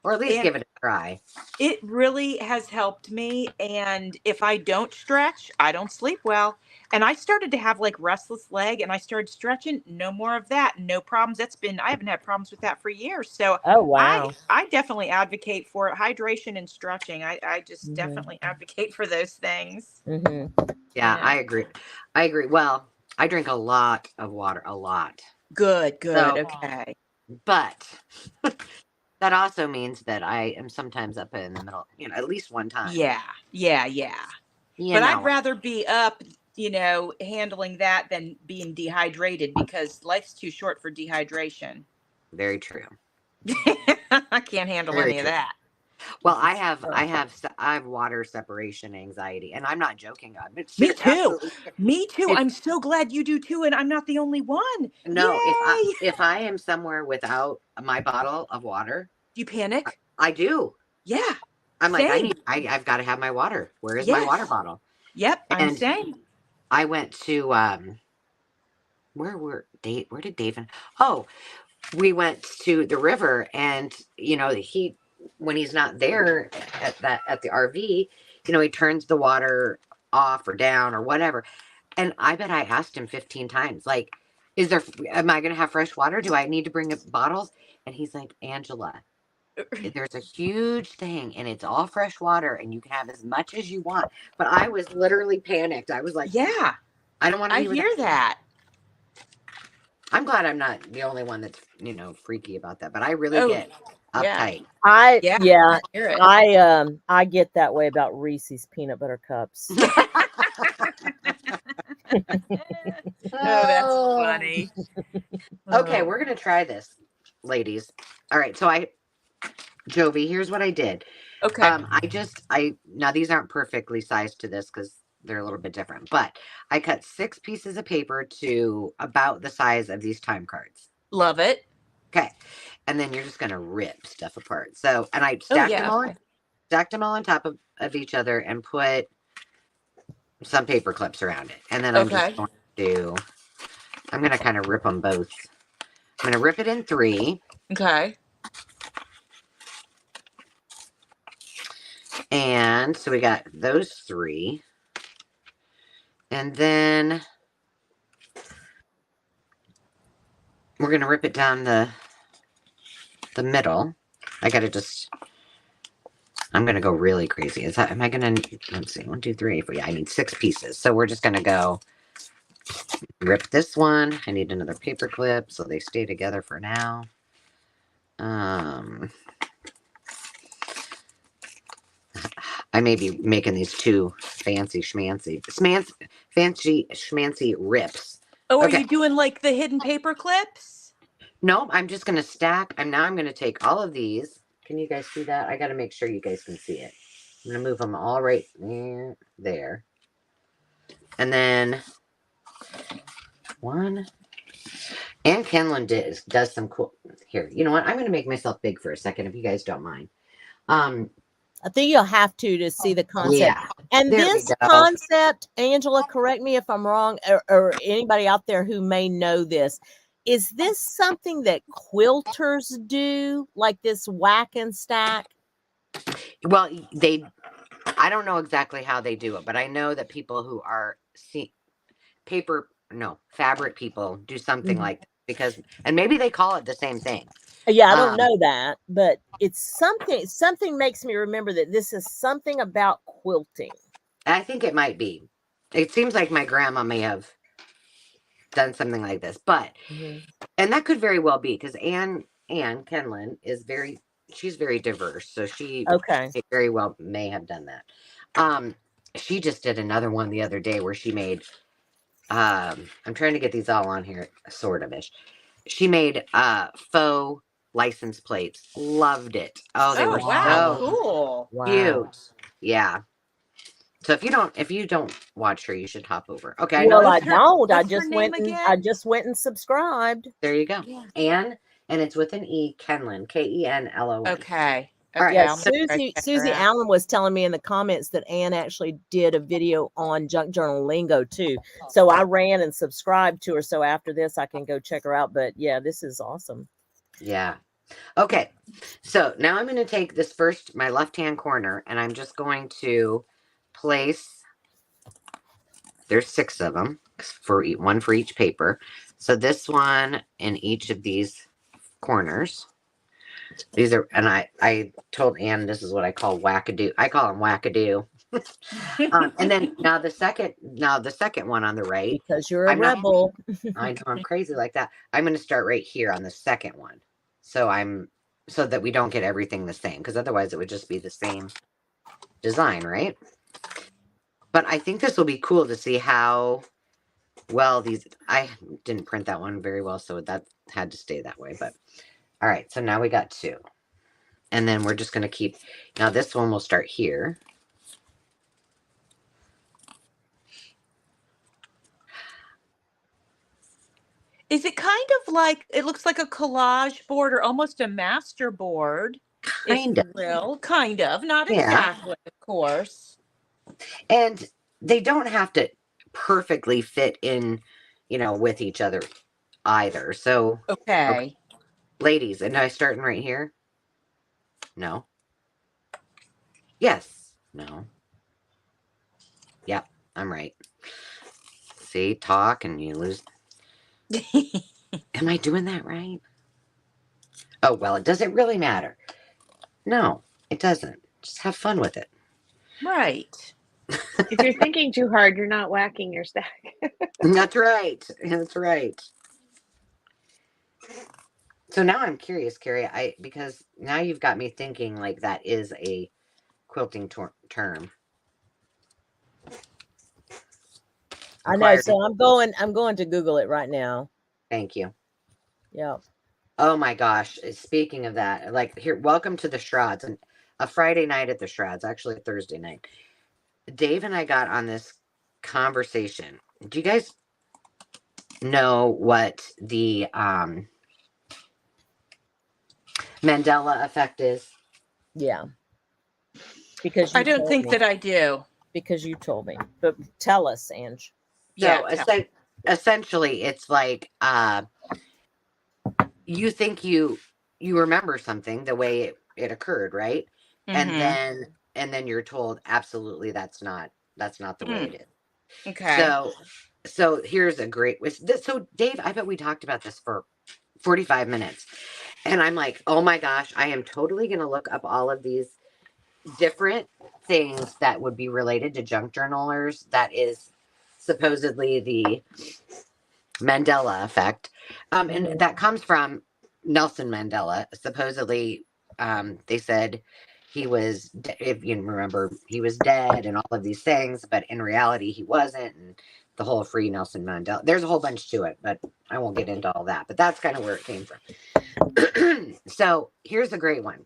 Speaker 1: or at least give it a try.
Speaker 2: It really has helped me. And if I don't stretch, I don't sleep well. And I started to have like restless leg, and I started stretching. No more of that. No problems. I haven't had problems with that for years. So
Speaker 3: oh wow,
Speaker 2: I definitely advocate for it. Hydration and stretching. I just definitely advocate for those things.
Speaker 1: Yeah, I agree. I agree. Well, I drink a lot of water, a lot.
Speaker 2: Good. So, okay.
Speaker 1: But that also means that I am sometimes up in the middle, at least one time.
Speaker 2: Yeah. But I'd rather be up, handling that than being dehydrated, because life's too short for dehydration.
Speaker 1: Very true.
Speaker 2: I can't handle any of that.
Speaker 1: Well, I have water separation anxiety, and I'm not joking.
Speaker 2: Me too. Me too. I'm so glad you do too, and I'm not the only one.
Speaker 1: No, if I am somewhere without my bottle of water,
Speaker 2: you panic.
Speaker 1: I do.
Speaker 2: Yeah.
Speaker 1: I'm like, I've got to have my water. Where is my water bottle?
Speaker 2: Yep. I'm saying.
Speaker 1: I went to where did Dave and we went to the river, and when he's not there at the RV, he turns the water off or down or whatever. And I bet I asked him 15 times, like, am I going to have fresh water? Do I need to bring up bottles? And he's like, Angela, there's a huge thing, and it's all fresh water, and you can have as much as you want. But I was literally panicked. I was like,
Speaker 2: yeah,
Speaker 1: I don't want to.
Speaker 2: I hear that.
Speaker 1: I'm glad I'm not the only one that's freaky about that, but I really get uptight.
Speaker 3: I
Speaker 2: hear it.
Speaker 3: I get that way about Reese's peanut butter cups.
Speaker 2: Oh, that's funny.
Speaker 1: Okay, we're gonna try this, ladies. All right, so Jovi, here's what I did.
Speaker 2: Okay.
Speaker 1: Now these aren't perfectly sized to this because they're a little bit different. But I cut 6 pieces of paper to about the size of these time cards.
Speaker 2: Love it.
Speaker 1: Okay. And then you're just going to rip stuff apart. So, and I
Speaker 2: Oh,
Speaker 1: stacked
Speaker 2: yeah.
Speaker 1: them all,
Speaker 2: Okay.
Speaker 1: stacked them all on top of each other and put some paper clips around it. And then I'm
Speaker 2: Okay.
Speaker 1: just going to, I'm going to kind of rip them both. I'm going to rip it in 3.
Speaker 2: Okay.
Speaker 1: And so we got those 3. And then we're going to rip it down the middle. I got to just, I'm going to go really crazy. Is that, am I going to, let's see, 1, 2, 3, 4. Yeah, I need 6 pieces. So we're just going to go rip this one. I need another paper clip so they stay together for now. I may be making these too fancy schmancy rips.
Speaker 2: Oh, are
Speaker 1: Okay.
Speaker 2: you doing like the hidden paper clips?
Speaker 1: Nope, I'm just gonna stack. I'm gonna take all of these. Can you guys see that? I gotta make sure you guys can see it. I'm gonna move them all right there. And then one. And Kenlin does some cool here. You know what? I'm gonna make myself big for a second if you guys don't mind.
Speaker 3: I think you'll have to see the concept.
Speaker 1: Yeah.
Speaker 3: And
Speaker 1: There we
Speaker 3: this
Speaker 1: go.
Speaker 3: concept, Angela, correct me if I'm wrong, or anybody out there who may know this. Is this something that quilters do, like this whack and stack?
Speaker 1: Well, I don't know exactly how they do it, but I know that people who are fabric people do something like that because, and maybe they call it the same thing.
Speaker 3: Yeah, I don't know that, but it's something makes me remember that this is something about quilting.
Speaker 1: I think it might be. It seems like my grandma may have done something like this, but, and that could very well be because Anne Kenlin is she's very diverse. So she very well may have done that. She just did another one the other day where she made, I'm trying to get these all on here, sort of ish. She made faux license plates. Loved it. Oh, they were
Speaker 2: wow,
Speaker 1: so
Speaker 2: cool.
Speaker 1: cute. Yeah. So if you don't watch her, you should hop over. Okay.
Speaker 3: Well, I don't.
Speaker 2: What's her name again?
Speaker 3: I just went and subscribed.
Speaker 1: There you go. Yeah. Anne, and it's with an E, Kenlin, Kenlon.
Speaker 2: Okay.
Speaker 1: All right.
Speaker 3: Yeah, Susie Allen was telling me in the comments that Anne actually did a video on Junk Journal Lingo too. So I ran and subscribed to her. So after this, I can go check her out. But yeah, this is awesome.
Speaker 1: Yeah. Okay. So now I'm going to take this my left-hand corner, and I'm just going to place, there's 6 of them one for each paper. So this one in each of these corners. These are, and I told Anne this is what I call wackadoo. I call them wackadoo. And then now the second one on the right.
Speaker 3: Because you're a rebel.
Speaker 1: I know I'm crazy like that. I'm going to start right here on the second one. So that we don't get everything the same, because otherwise it would just be the same design, right? But I think this will be cool to see how well I didn't print that one very well, so that had to stay that way. But all right, so now we got 2. And then we're just going to keep, now this one will start here.
Speaker 2: Is it kind of like, it looks like a collage board or almost a master board?
Speaker 1: Kind of.
Speaker 2: Kind of. Not exactly, of course.
Speaker 1: And they don't have to perfectly fit in, with each other either. So,
Speaker 2: okay.
Speaker 1: Ladies, and I starting right here? No. Yes. No. Yep, I'm right. See, talk and you lose. Am I doing that right? Oh, well, does it really matter? No, it doesn't. Just have fun with it.
Speaker 2: Right.
Speaker 5: If you're thinking too hard, you're not whacking your stack.
Speaker 1: That's right. That's right. So now I'm curious, Carrie, because now you've got me thinking like that is a quilting term.
Speaker 3: I know. So I'm going to Google it right now.
Speaker 1: Thank you.
Speaker 3: Yeah.
Speaker 1: Oh my gosh. Speaking of that, like here, welcome to the Shrouds, and a Friday night at the Shrouds, actually Thursday night. Dave and I got on this conversation. Do you guys know what the Mandela effect is?
Speaker 3: Yeah. Because you
Speaker 2: I don't
Speaker 3: told
Speaker 2: think
Speaker 3: me.
Speaker 2: that I do.
Speaker 3: Because you told me. But tell us, Ange.
Speaker 2: Yeah.
Speaker 1: So essentially, it's like you think you remember something the way it occurred, right? And then you're told absolutely that's not the way it is.
Speaker 2: Okay.
Speaker 1: So here's a great so Dave, I bet we talked about this for 45 minutes. And I'm like, oh my gosh, I am totally going to look up all of these different things that would be related to junk journalers. That is supposedly the Mandela effect. And that comes from Nelson Mandela. Supposedly, they said he was, if you remember, he was dead and all of these things, but in reality, he wasn't. And the whole free Nelson Mandela, there's a whole bunch to it, but I won't get into all that. But that's kind of where it came from. So here's a great one.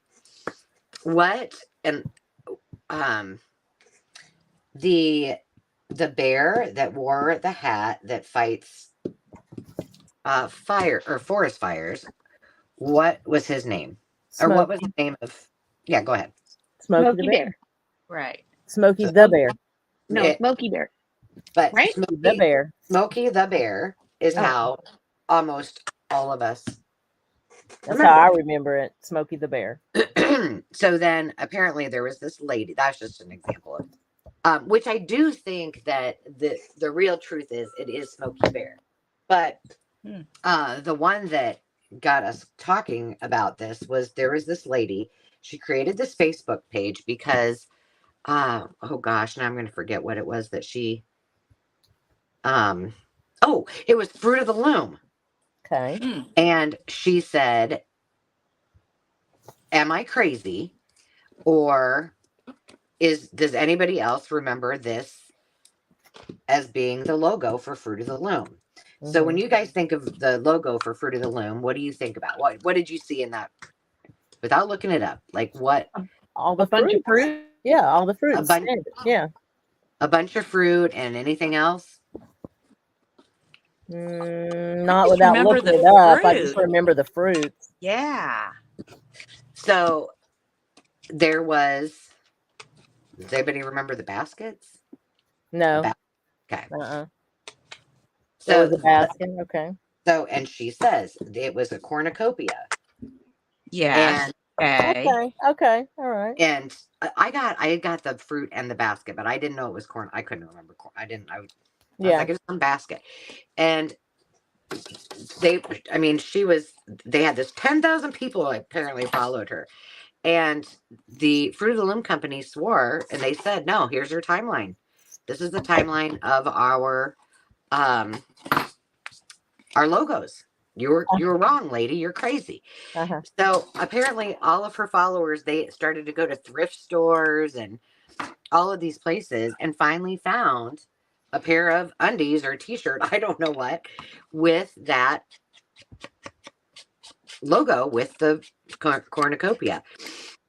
Speaker 1: What and the bear that wore the hat that fights fire or forest fires, what was his name? Or what was the name of? Yeah, go ahead.
Speaker 3: Smokey the Bear.
Speaker 2: Right.
Speaker 3: Smokey the Bear.
Speaker 5: No, Smokey Bear.
Speaker 1: But
Speaker 5: Right?
Speaker 3: Smokey the Bear.
Speaker 1: Smokey the Bear is how almost all of us
Speaker 3: That's how I remember it. Smokey the Bear.
Speaker 1: So then apparently there was this lady. That's just an example of which I do think that the real truth is it is Smokey Bear. But the one that got us talking about this was there was this lady. She created this Facebook page because oh gosh, now I'm going to forget what it was that she it was Fruit of the Loom.
Speaker 3: Okay.
Speaker 1: And she said, am I crazy? Or does anybody else remember this as being the logo for Fruit of the Loom? So when you guys think of the logo for Fruit of the Loom, what do you think about? What did you see in that? Without looking it up, like what?
Speaker 3: All the
Speaker 5: bunch of fruit.
Speaker 3: Yeah, all the fruits.
Speaker 1: Yeah. A bunch of fruit and anything else?
Speaker 3: Not without looking it up. I just remember the fruits.
Speaker 2: Yeah.
Speaker 1: So there was. Does anybody remember the baskets?
Speaker 3: No.
Speaker 1: Okay.
Speaker 3: So the basket. Okay.
Speaker 1: So and she says it was a cornucopia.
Speaker 2: Yeah.
Speaker 3: Okay. Okay. All right.
Speaker 1: And I got the fruit and the basket, but I didn't know it was corn. I couldn't remember corn. I was like, it's some basket. And they had this 10,000 people apparently followed her. And the Fruit of the Loom company swore, and they said, no, here's your timeline. This is the timeline of our logos. You're wrong, lady. You're crazy. So apparently all of her followers, they started to go to thrift stores and all of these places and finally found a pair of undies or t-shirt, I don't know what, with that logo with the cornucopia.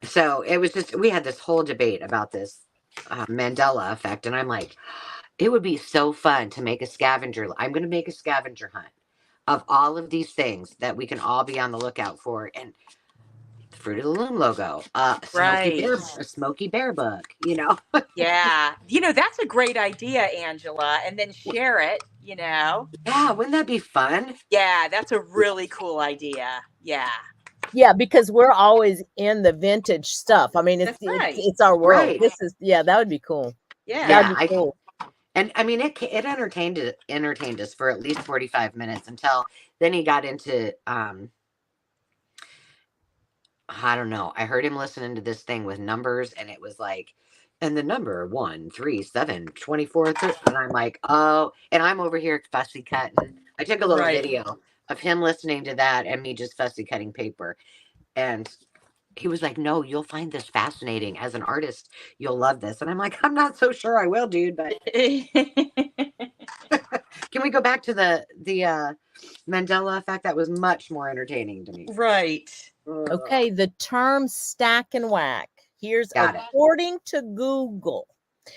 Speaker 1: So it was just, we had this whole debate about this Mandela effect. And I'm like, it would be so fun to make a scavenger. I'm going to make a scavenger hunt of all of these things that we can all be on the lookout for. And the Fruit of the Loom logo, Smokey Bear book,
Speaker 2: Yeah. That's a great idea, Angela. And then share it,
Speaker 1: Yeah, wouldn't that be fun?
Speaker 2: Yeah, that's a really cool idea. Yeah.
Speaker 3: Yeah, because we're always in the vintage stuff. I mean, it's our world.
Speaker 1: Right.
Speaker 3: This is that would be cool.
Speaker 2: Yeah.
Speaker 3: That'd be cool.
Speaker 1: And I mean, it entertained us for at least 45 minutes until then he got into, I don't know. I heard him listening to this thing with numbers and it was like, and the number 1, 3, 7, 24, 30, and I'm like, oh, and I'm over here fussy cutting. I took a little video of him listening to that and me just fussy cutting paper. And he was like, no, you'll find this fascinating. As an artist, you'll love this. And I'm like, I'm not so sure I will, dude, but can we go back to the Mandela effect? That was much more entertaining to me.
Speaker 2: Right.
Speaker 3: Okay, the term stack and whack. Here's according to Google,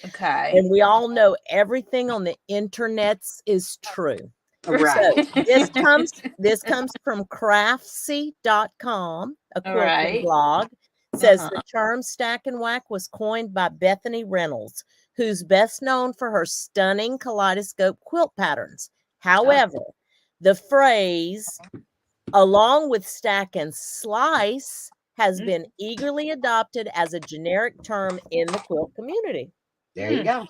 Speaker 2: Okay.
Speaker 3: And we all know everything on the internets is true.
Speaker 1: Right.
Speaker 3: So this comes from craftsy.com, a
Speaker 2: All
Speaker 3: quilting
Speaker 2: right.
Speaker 3: blog. Says
Speaker 2: Uh-huh.
Speaker 3: the term stack and whack was coined by Bethany Reynolds, who's best known for her stunning kaleidoscope quilt patterns. However, the phrase, along with stack and slice, has been eagerly adopted as a generic term in the quilt community.
Speaker 1: There you go.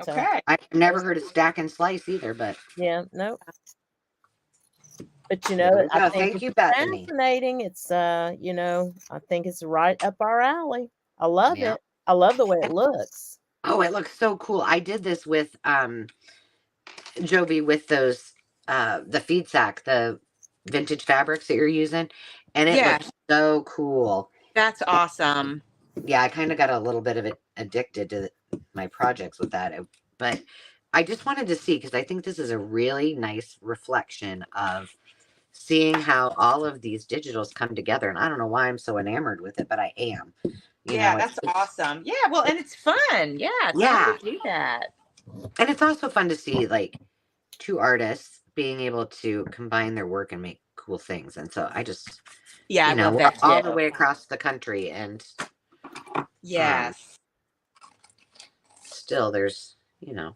Speaker 2: Okay.
Speaker 1: I've never heard of stack and slice either, but
Speaker 3: Yeah, no. But
Speaker 1: there we
Speaker 3: I
Speaker 1: go.
Speaker 3: think
Speaker 1: Thank you,
Speaker 3: it's
Speaker 1: Bethany.
Speaker 3: fascinating. It's I think it's right up our alley. I love
Speaker 1: Yeah.
Speaker 3: it. I love the way it looks.
Speaker 1: Oh, it looks so cool. I did this with Jovi with those the feed sack, the vintage fabrics that you're using, and it
Speaker 2: Yeah.
Speaker 1: looked so cool.
Speaker 2: That's awesome.
Speaker 1: Yeah, I kind of got a little bit of it addicted to my projects with that. But I just wanted to see, because I think this is a really nice reflection of seeing how all of these digitals come together. And I don't know why I'm so enamored with it, but I am.
Speaker 2: That's awesome. Yeah, well, and it's fun. Yeah, it's fun to do that.
Speaker 1: And it's also fun to see like two artists being able to combine their work and make cool things. And so I just,
Speaker 2: I love
Speaker 1: we're
Speaker 2: that
Speaker 1: all
Speaker 2: too.
Speaker 1: the way across the country, and
Speaker 2: Yes.
Speaker 1: still there's,
Speaker 2: Yeah.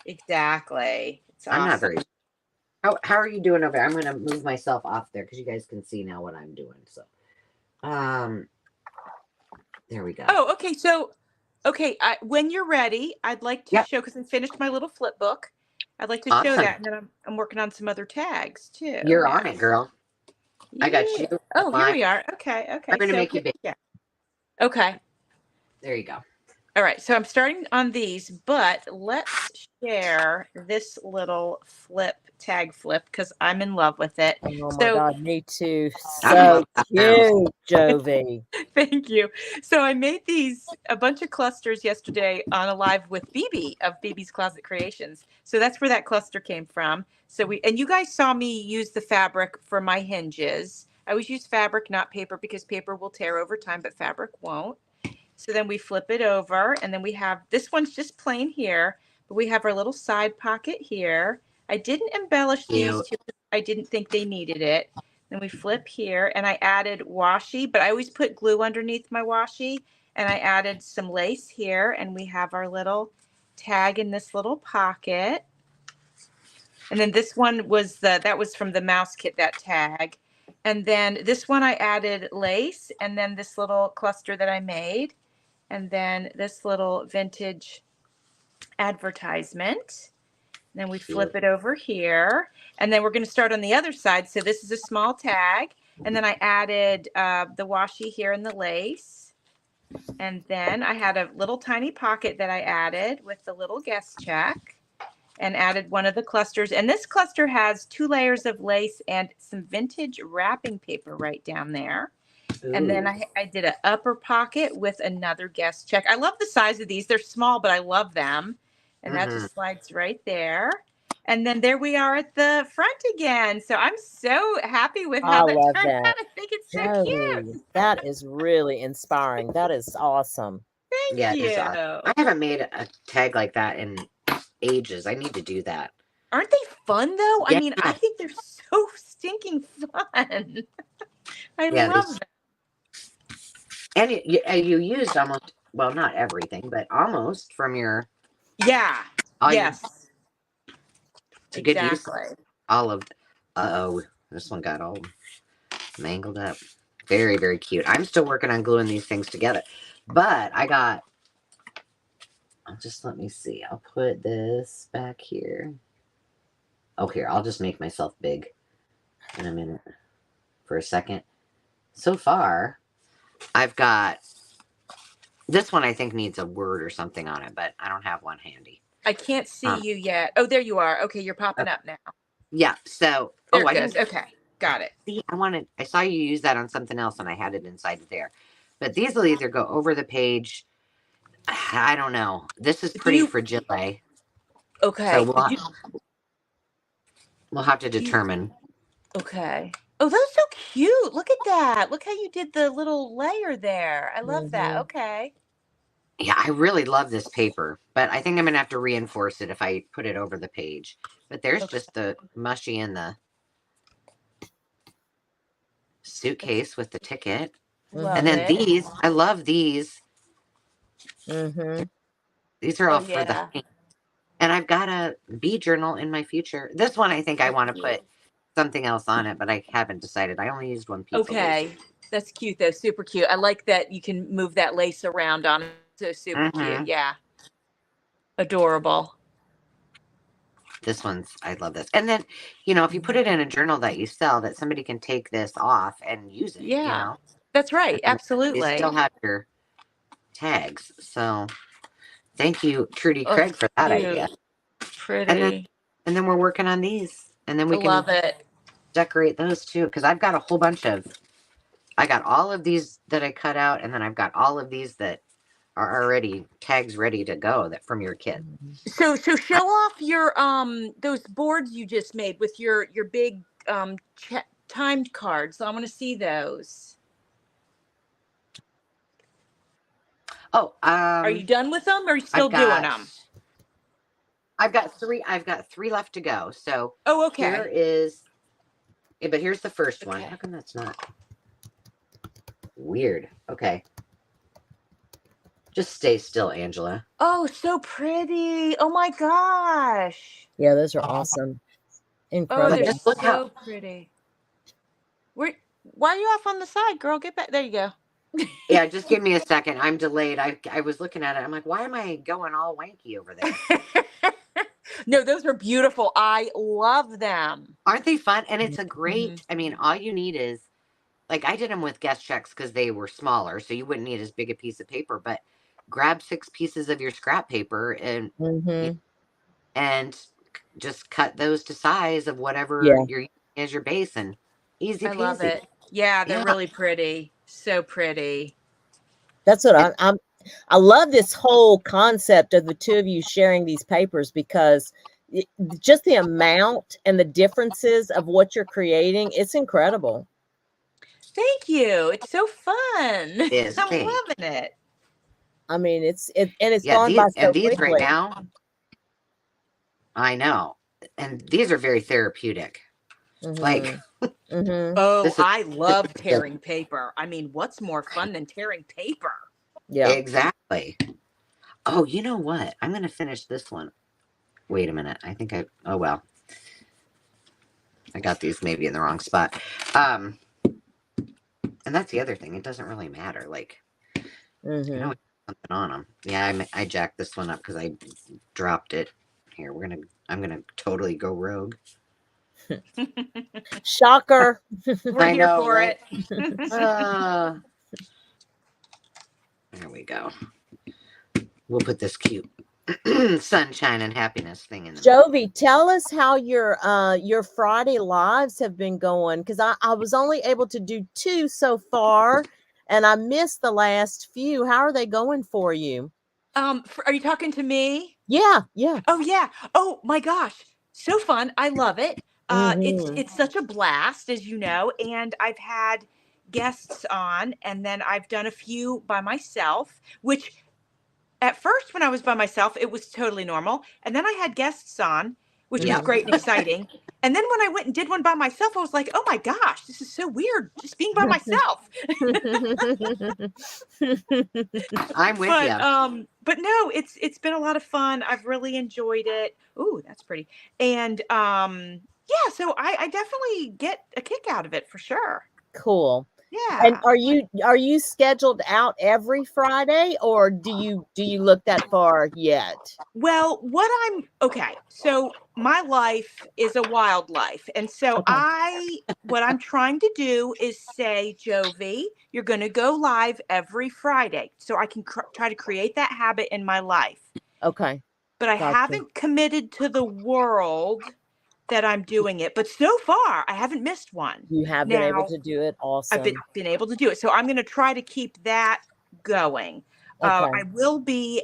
Speaker 2: Exactly. It's
Speaker 1: I'm not
Speaker 2: awesome.
Speaker 1: very. How are you doing over there? I'm going to move myself off there because you guys can see now what I'm doing. So, there we go.
Speaker 2: Oh, okay. So, when you're ready, I'd like to show, because I finished my little flip book. I'd like to show
Speaker 1: Awesome.
Speaker 2: that, and then I'm working on some other tags too.
Speaker 1: You're on it, girl. I got you.
Speaker 2: Oh, here we are. Okay.
Speaker 1: I'm going to make you big.
Speaker 2: Yeah. Okay.
Speaker 1: There you go.
Speaker 2: All right. So I'm starting on these, but let's share this little tag flip, because I'm in love with it.
Speaker 3: Oh my God, me too.
Speaker 1: I
Speaker 3: So
Speaker 1: love that
Speaker 3: cute, Jovi.
Speaker 2: Thank you. So I made a bunch of clusters yesterday on a live with BB of BB's Closet Creations. So that's where that cluster came from. So and you guys saw me use the fabric for my hinges. I always use fabric, not paper, because paper will tear over time, but fabric won't. So then we flip it over, and then we have, this one's just plain here, but we have our little side pocket here. I didn't embellish these two. I didn't think they needed it. Then we flip here, and I added washi, but I always put glue underneath my washi, and I added some lace here, and we have our little tag in this little pocket. And then this one was that was from the mouse kit, that tag. And then this one I added lace, and then this little cluster that I made, and then this little vintage advertisement. And then we flip it over here, and then we're going to start on the other side. So this is a small tag, and then I added the washi here and the lace. And then I had a little tiny pocket that I added with the little guest check, and added one of the clusters. And this cluster has 2 layers of lace and some vintage wrapping paper right down there. Ooh. And then I did an upper pocket with another guest check. I love the size of these. They're small, but I love them. And that just slides right there. And then there we are at the front again. So I'm so happy with how that turned out. I think it's so cute.
Speaker 3: That is really inspiring. That is awesome.
Speaker 2: Thank you.
Speaker 1: Awesome. I haven't made a tag like that in ages. I need to do that.
Speaker 2: Aren't they fun though?
Speaker 1: Yeah.
Speaker 2: I mean, I think they're so stinking fun. I love them.
Speaker 1: And you used almost, well, not everything, but almost from your.
Speaker 2: Yeah. Yes.
Speaker 1: It's a good use. All of. This one got all mangled up. Very, very cute. I'm still working on gluing these things together, but let me see. I'll put this back here. Oh, here, I'll just make myself big in a minute for a second. So far, I've got this one. I think needs a word or something on it, but I don't have one handy.
Speaker 2: I can't see you yet. Oh, there you are. Okay, you're popping up now.
Speaker 1: Yeah. So,
Speaker 2: there it goes. Okay, got it.
Speaker 1: See, I saw you use that on something else, and I had it inside there. But these will either go over the page. I don't know. This is pretty fragile.
Speaker 2: Okay.
Speaker 1: So we'll have to determine.
Speaker 2: Okay. Oh, those are so cute. Look at that. Look how you did the little layer there. I love that. Okay.
Speaker 1: Yeah, I really love this paper, but I think I'm gonna have to reinforce it if I put it over the page. But there's just the mushy in the suitcase with the ticket.
Speaker 2: Love
Speaker 1: And then
Speaker 2: it.
Speaker 1: these, I love these.
Speaker 3: Mm-hmm.
Speaker 1: These are
Speaker 2: Oh
Speaker 1: all for the
Speaker 2: yeah.
Speaker 1: and I've got a bee journal in my future. This one I think I
Speaker 2: So
Speaker 1: want to
Speaker 2: cute.
Speaker 1: put something else on it, but I haven't decided. I only used one piece of lace.
Speaker 2: Okay. That's cute though. Super cute. I like that you can move that lace around on it. So super cute.
Speaker 1: Mm-hmm.
Speaker 2: Yeah. Adorable.
Speaker 1: This one's I love this. And then, if you put it in a journal that you sell, that somebody can take this off and use it,
Speaker 2: Yeah. That's right.
Speaker 1: and they
Speaker 2: Absolutely.
Speaker 1: still have your tags. So thank you, Trudy
Speaker 2: Oh,
Speaker 1: Craig, for that idea.
Speaker 2: cute.
Speaker 1: And then
Speaker 2: Pretty.
Speaker 1: and then we're working on these. And then
Speaker 2: I
Speaker 1: we can
Speaker 2: love it.
Speaker 1: decorate those too. Because I got all of these that I cut out, and then I've got all of these that are already tags ready to go that from your kit.
Speaker 2: So show off your those boards you just made with your big timed cards. I want to see those.
Speaker 1: Oh,
Speaker 2: Are you done with them or are you still doing them?
Speaker 1: I've got three left to go. So
Speaker 2: Oh, okay.
Speaker 1: here is but here's the first one.
Speaker 2: Okay.
Speaker 1: How come that's not weird? Okay. Just stay still, Angela.
Speaker 2: Oh, so pretty. Oh my gosh.
Speaker 3: Yeah, those are awesome.
Speaker 2: Oh,
Speaker 3: Incredible.
Speaker 2: they're
Speaker 1: Just look
Speaker 2: so
Speaker 1: how
Speaker 2: pretty. Why are you off on the side, girl? Get back. There you go.
Speaker 1: Yeah, just give me a second. I'm delayed. I was looking at it. I'm like, why am I going all wanky over there?
Speaker 2: No, those are beautiful. I love them.
Speaker 1: Aren't they fun? And it's a great,
Speaker 2: Mhm.
Speaker 1: I mean, all you need is like I did them with guest checks because they were smaller, so you wouldn't need as big a piece of paper, but grab 6 pieces of your scrap paper and
Speaker 3: Mm-hmm.
Speaker 1: and just cut those to size of whatever
Speaker 3: Yeah.
Speaker 1: you're using as your base and easy
Speaker 2: I love
Speaker 1: peasy.
Speaker 2: it. Yeah, they're
Speaker 1: Yeah.
Speaker 2: really pretty. So pretty.
Speaker 3: That's what I love this whole concept of the two of you sharing these papers because just the amount and the differences of what you're creating, it's incredible.
Speaker 2: Thank you. It's so fun.
Speaker 1: It is.
Speaker 2: I'm
Speaker 1: Thanks.
Speaker 2: loving it.
Speaker 3: I mean, it's
Speaker 1: Yeah,
Speaker 3: gone by so
Speaker 1: these
Speaker 3: quickly.
Speaker 1: right now, I know. And these are very therapeutic.
Speaker 3: Mhm.
Speaker 1: Like
Speaker 3: Mhm.
Speaker 2: Oh,
Speaker 1: this is
Speaker 2: I love tearing paper. I mean, what's more fun than tearing paper?
Speaker 3: Yeah.
Speaker 1: exactly. Oh, you know what? I'm going to finish this one. Wait a minute. Oh well. I got these maybe in the wrong spot. And that's the other thing. It doesn't really matter. Like,
Speaker 3: Mhm.
Speaker 1: I know something on them. Yeah, I jacked this one up because I dropped it. Here, I'm gonna totally go rogue.
Speaker 3: Shocker.
Speaker 2: We're
Speaker 1: I
Speaker 2: here
Speaker 1: know,
Speaker 2: for
Speaker 1: right?
Speaker 2: it.
Speaker 1: There we go. We'll put this cute sunshine and happiness thing in the
Speaker 3: Jovi, tell us how your Friday lives have been going because I was only able to do 2 so far and I missed the last few. How are they going for you?
Speaker 2: Are you talking to me?
Speaker 3: Yeah.
Speaker 2: Oh yeah. Oh my gosh. So fun. I love it.
Speaker 3: Mhm.
Speaker 2: It's such a blast, as you know, and I've had guests on and then I've done a few by myself, which at first when I was by myself, it was totally normal. And then I had guests on, which was
Speaker 1: Yep.
Speaker 2: great and exciting. And then when I went and did one by myself, I was like, oh my gosh, this is so weird just being by myself.
Speaker 1: I'm with you.
Speaker 2: But no, it's been a lot of fun. I've really enjoyed it. Ooh, that's pretty. And yeah, so I definitely get a kick out of it for sure.
Speaker 3: Cool. And
Speaker 2: Yeah.
Speaker 3: are you scheduled out every Friday or do you look that far yet?
Speaker 2: Well, so my life is a wildlife. And so
Speaker 3: Okay.
Speaker 2: what I'm trying to do is say, Jovi, you're going to go live every Friday. So I can try to create that habit in my life.
Speaker 3: Okay.
Speaker 2: But I
Speaker 3: Gotcha.
Speaker 2: haven't committed to the world that I'm doing it. But so far, I haven't missed one.
Speaker 3: You have been able
Speaker 2: Now,
Speaker 3: to do it. Awesome.
Speaker 2: I've been able to do it. So I'm going to try to keep that going.
Speaker 3: Okay.
Speaker 2: I will be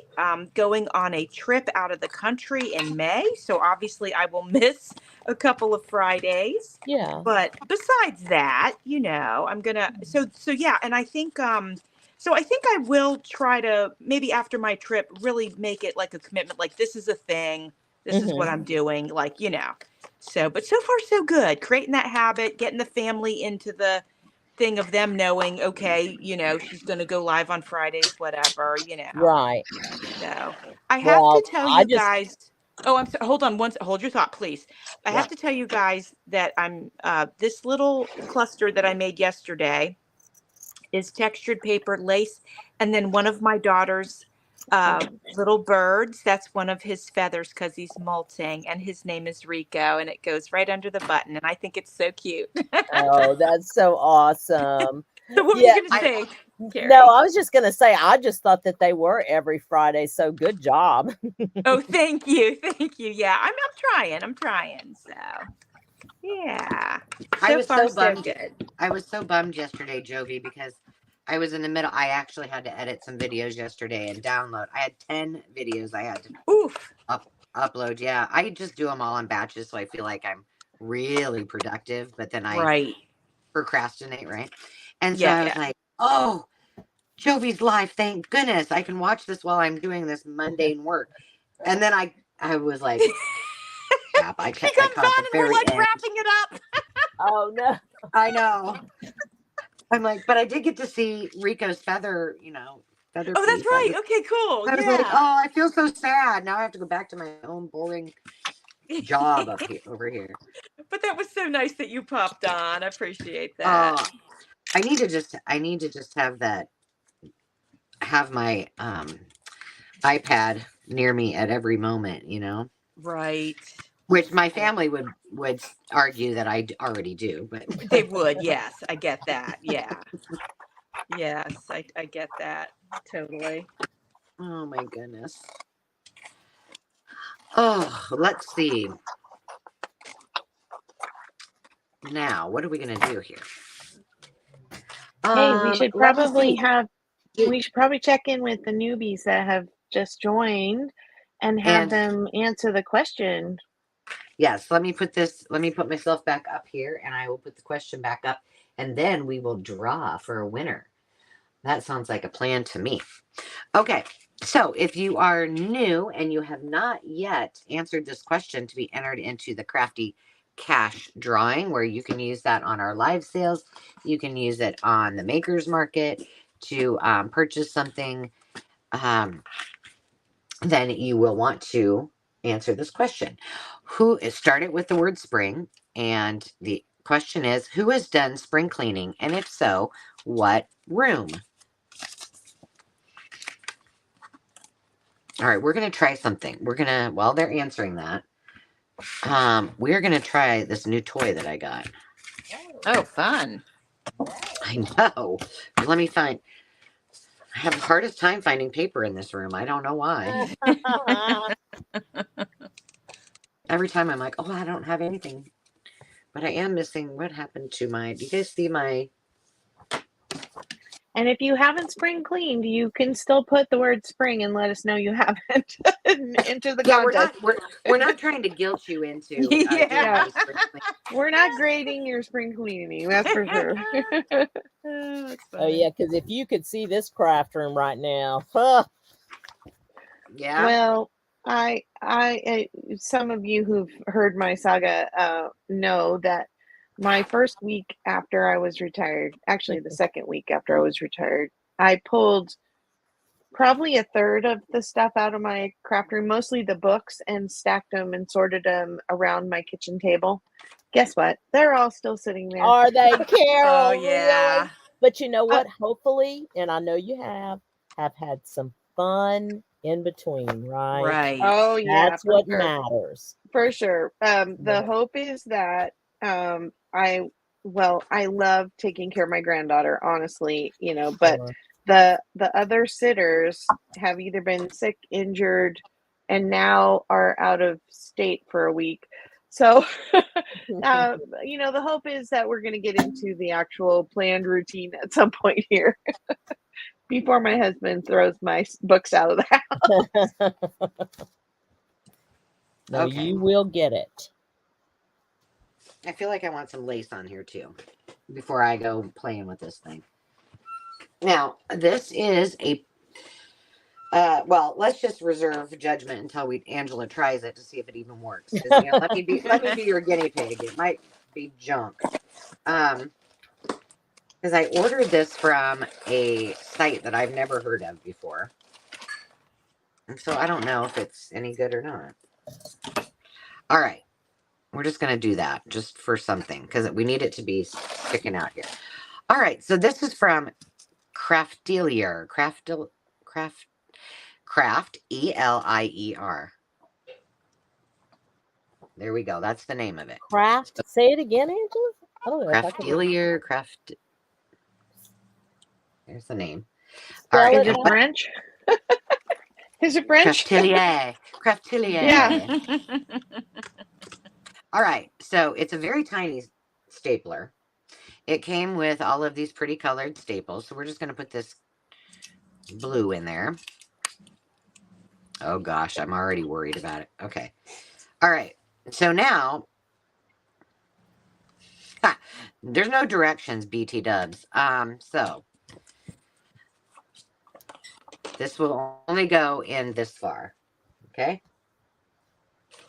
Speaker 2: going on a trip out of the country in May. So obviously I will miss a couple of Fridays.
Speaker 3: Yeah.
Speaker 2: But besides that, I'm going to, so yeah. And I think, So I think I will try to, maybe after my trip, really make it like a commitment. Like, this is a thing. This is what I'm doing. Like, So, but so far so good. Creating that habit, getting the family into the thing of them knowing, okay, she's going to go live on Fridays, whatever.
Speaker 3: Right.
Speaker 2: So I have to
Speaker 3: Well,
Speaker 2: tell
Speaker 3: I
Speaker 2: you
Speaker 3: just,
Speaker 2: guys. Oh, I'm sorry. Hold on. Hold your thought, please. I
Speaker 3: yeah.
Speaker 2: have to tell you guys that I'm this little cluster that I made yesterday is textured paper lace, and then one of my daughter's little birds. That's one of his feathers because he's molting, and his name is Rico, and it goes right under the button, and I think it's so cute.
Speaker 3: Oh, that's so awesome.
Speaker 2: So what were you
Speaker 3: Yeah.
Speaker 2: going to say, Carrie?
Speaker 3: No, I was just going to say, I just thought that they were every Friday. So good job.
Speaker 2: Oh, thank you. Thank you. Yeah, I'm trying. So, yeah.
Speaker 1: I
Speaker 2: So
Speaker 1: was
Speaker 2: far,
Speaker 1: so
Speaker 2: so
Speaker 1: bummed.
Speaker 2: good.
Speaker 1: I was so bummed yesterday, Jovi, because I was in the middle. I actually had to edit some videos yesterday and download. I had 10 videos I had to
Speaker 2: Oof.
Speaker 1: upload. Yeah, I just do them all in batches, so I feel like I'm really productive, but then I
Speaker 2: Right.
Speaker 1: procrastinate, right? And so
Speaker 2: Yeah,
Speaker 1: I was
Speaker 2: yeah.
Speaker 1: like, oh, Jovi's live. Thank goodness I can watch this while I'm doing this mundane work. And then I was like, crap, I
Speaker 2: She
Speaker 1: I
Speaker 2: comes
Speaker 1: caught
Speaker 2: on
Speaker 1: the
Speaker 2: and we're
Speaker 1: very
Speaker 2: like
Speaker 1: end.
Speaker 2: wrapping it up.
Speaker 3: Oh, no.
Speaker 1: I know. I'm like, but I did get to see Rico's feather
Speaker 2: Oh, that's
Speaker 1: piece.
Speaker 2: right. Okay, cool.
Speaker 1: I was like,
Speaker 2: Yeah.
Speaker 1: oh, I feel so sad. Now I have to go back to my own boring job over here.
Speaker 2: But that was so nice that you popped on. I appreciate that.
Speaker 1: Oh, I need to just have my iPad near me at every moment,
Speaker 2: Right.
Speaker 1: which my family would argue that I already do, but
Speaker 2: They would. Yes, I get that. Yeah. Yes, I get that. Totally.
Speaker 1: oh my goodness. Oh, let's see. Now, what are we gonna do here?
Speaker 5: Hey,
Speaker 1: Let me see.
Speaker 5: we should probably check in with the newbies that have just joined and have
Speaker 1: And
Speaker 5: them answer the question.
Speaker 1: yes, let me put myself back up here and I will put the question back up and then we will draw for a winner. That sounds like a plan to me. Okay, so if you are new and you have not yet answered this question to be entered into the Crafty Cash drawing, where you can use that on our live sales, you can use it on the Makers Market to purchase something, then you will want to answer this question. Start it with the word spring, and the question is, who has done spring cleaning, and if so, what room? All right, we're gonna try something. While they're answering that, we're gonna try this new toy that I got.
Speaker 2: Oh, fun.
Speaker 1: I know. Let me find. I have the hardest time finding paper in this room. I don't know why. Every time I'm like, oh, I don't have anything, but I am missing. What happened to my? Do you guys see my?
Speaker 5: And if you haven't spring cleaned, you can still put the word spring and let us know you haven't enter the
Speaker 1: Yeah,
Speaker 5: contest.
Speaker 1: we're not trying to guilt you into
Speaker 2: Yeah.
Speaker 1: doing any spring cleaning.
Speaker 5: We're not grading your spring cleaning, that's for sure.
Speaker 2: Oh, that's
Speaker 3: Oh,
Speaker 2: funny.
Speaker 3: yeah. Because if you could see this craft room right now, huh?
Speaker 1: Yeah.
Speaker 5: Well, I some of you who've heard my saga know that my first week after I was retired, actually the second week after I was retired, I pulled probably a third of the stuff out of my craft room, mostly the books, and stacked them and sorted them around my kitchen table. Guess what? They're all still sitting there.
Speaker 3: Are they, Carol?
Speaker 2: Oh, yeah.
Speaker 3: Really? But you know
Speaker 5: Uh,
Speaker 3: what? Hopefully, and I know you have had some fun in between, right?
Speaker 2: Right.
Speaker 5: Oh yeah,
Speaker 3: That's
Speaker 5: for
Speaker 3: what
Speaker 5: sure.
Speaker 3: matters.
Speaker 5: For sure. The
Speaker 3: Yeah.
Speaker 5: hope is that I love taking care of my granddaughter, honestly, but
Speaker 3: Sure.
Speaker 5: the other sitters have either been sick, injured, and now are out of state for a week. So, the hope is that we're going to get into the actual planned routine at some point here before my husband throws my books out of the house.
Speaker 3: No,
Speaker 1: Okay.
Speaker 3: you will get it.
Speaker 1: I feel like I want some lace on here too before I go playing with this thing. Now, this is a well, let's just reserve judgment until Angela tries it to see if it even works. Because let me be your guinea pig. It might be junk. Because I ordered this from a site that I've never heard of before, and so I don't know if it's any good or not. All right, we're just gonna do that just for something because we need it to be sticking out here. All right, so this is from Craftelier. Craft Elier. There we go. That's the name of it.
Speaker 3: Craft. Say it again, Angela. I don't know.
Speaker 1: Craftelier. Craft. There's the name.
Speaker 3: Spell
Speaker 1: All right.
Speaker 5: Is it French? Is it French?
Speaker 1: Craftelier. Craftelier.
Speaker 5: Yeah.
Speaker 1: All right. So it's a very tiny stapler. It came with all of these pretty colored staples. So we're just going to put this blue in there. Oh gosh, I'm already worried about it. Okay. All right. So now, there's no directions, BT dubs. So this will only go in this far. Okay.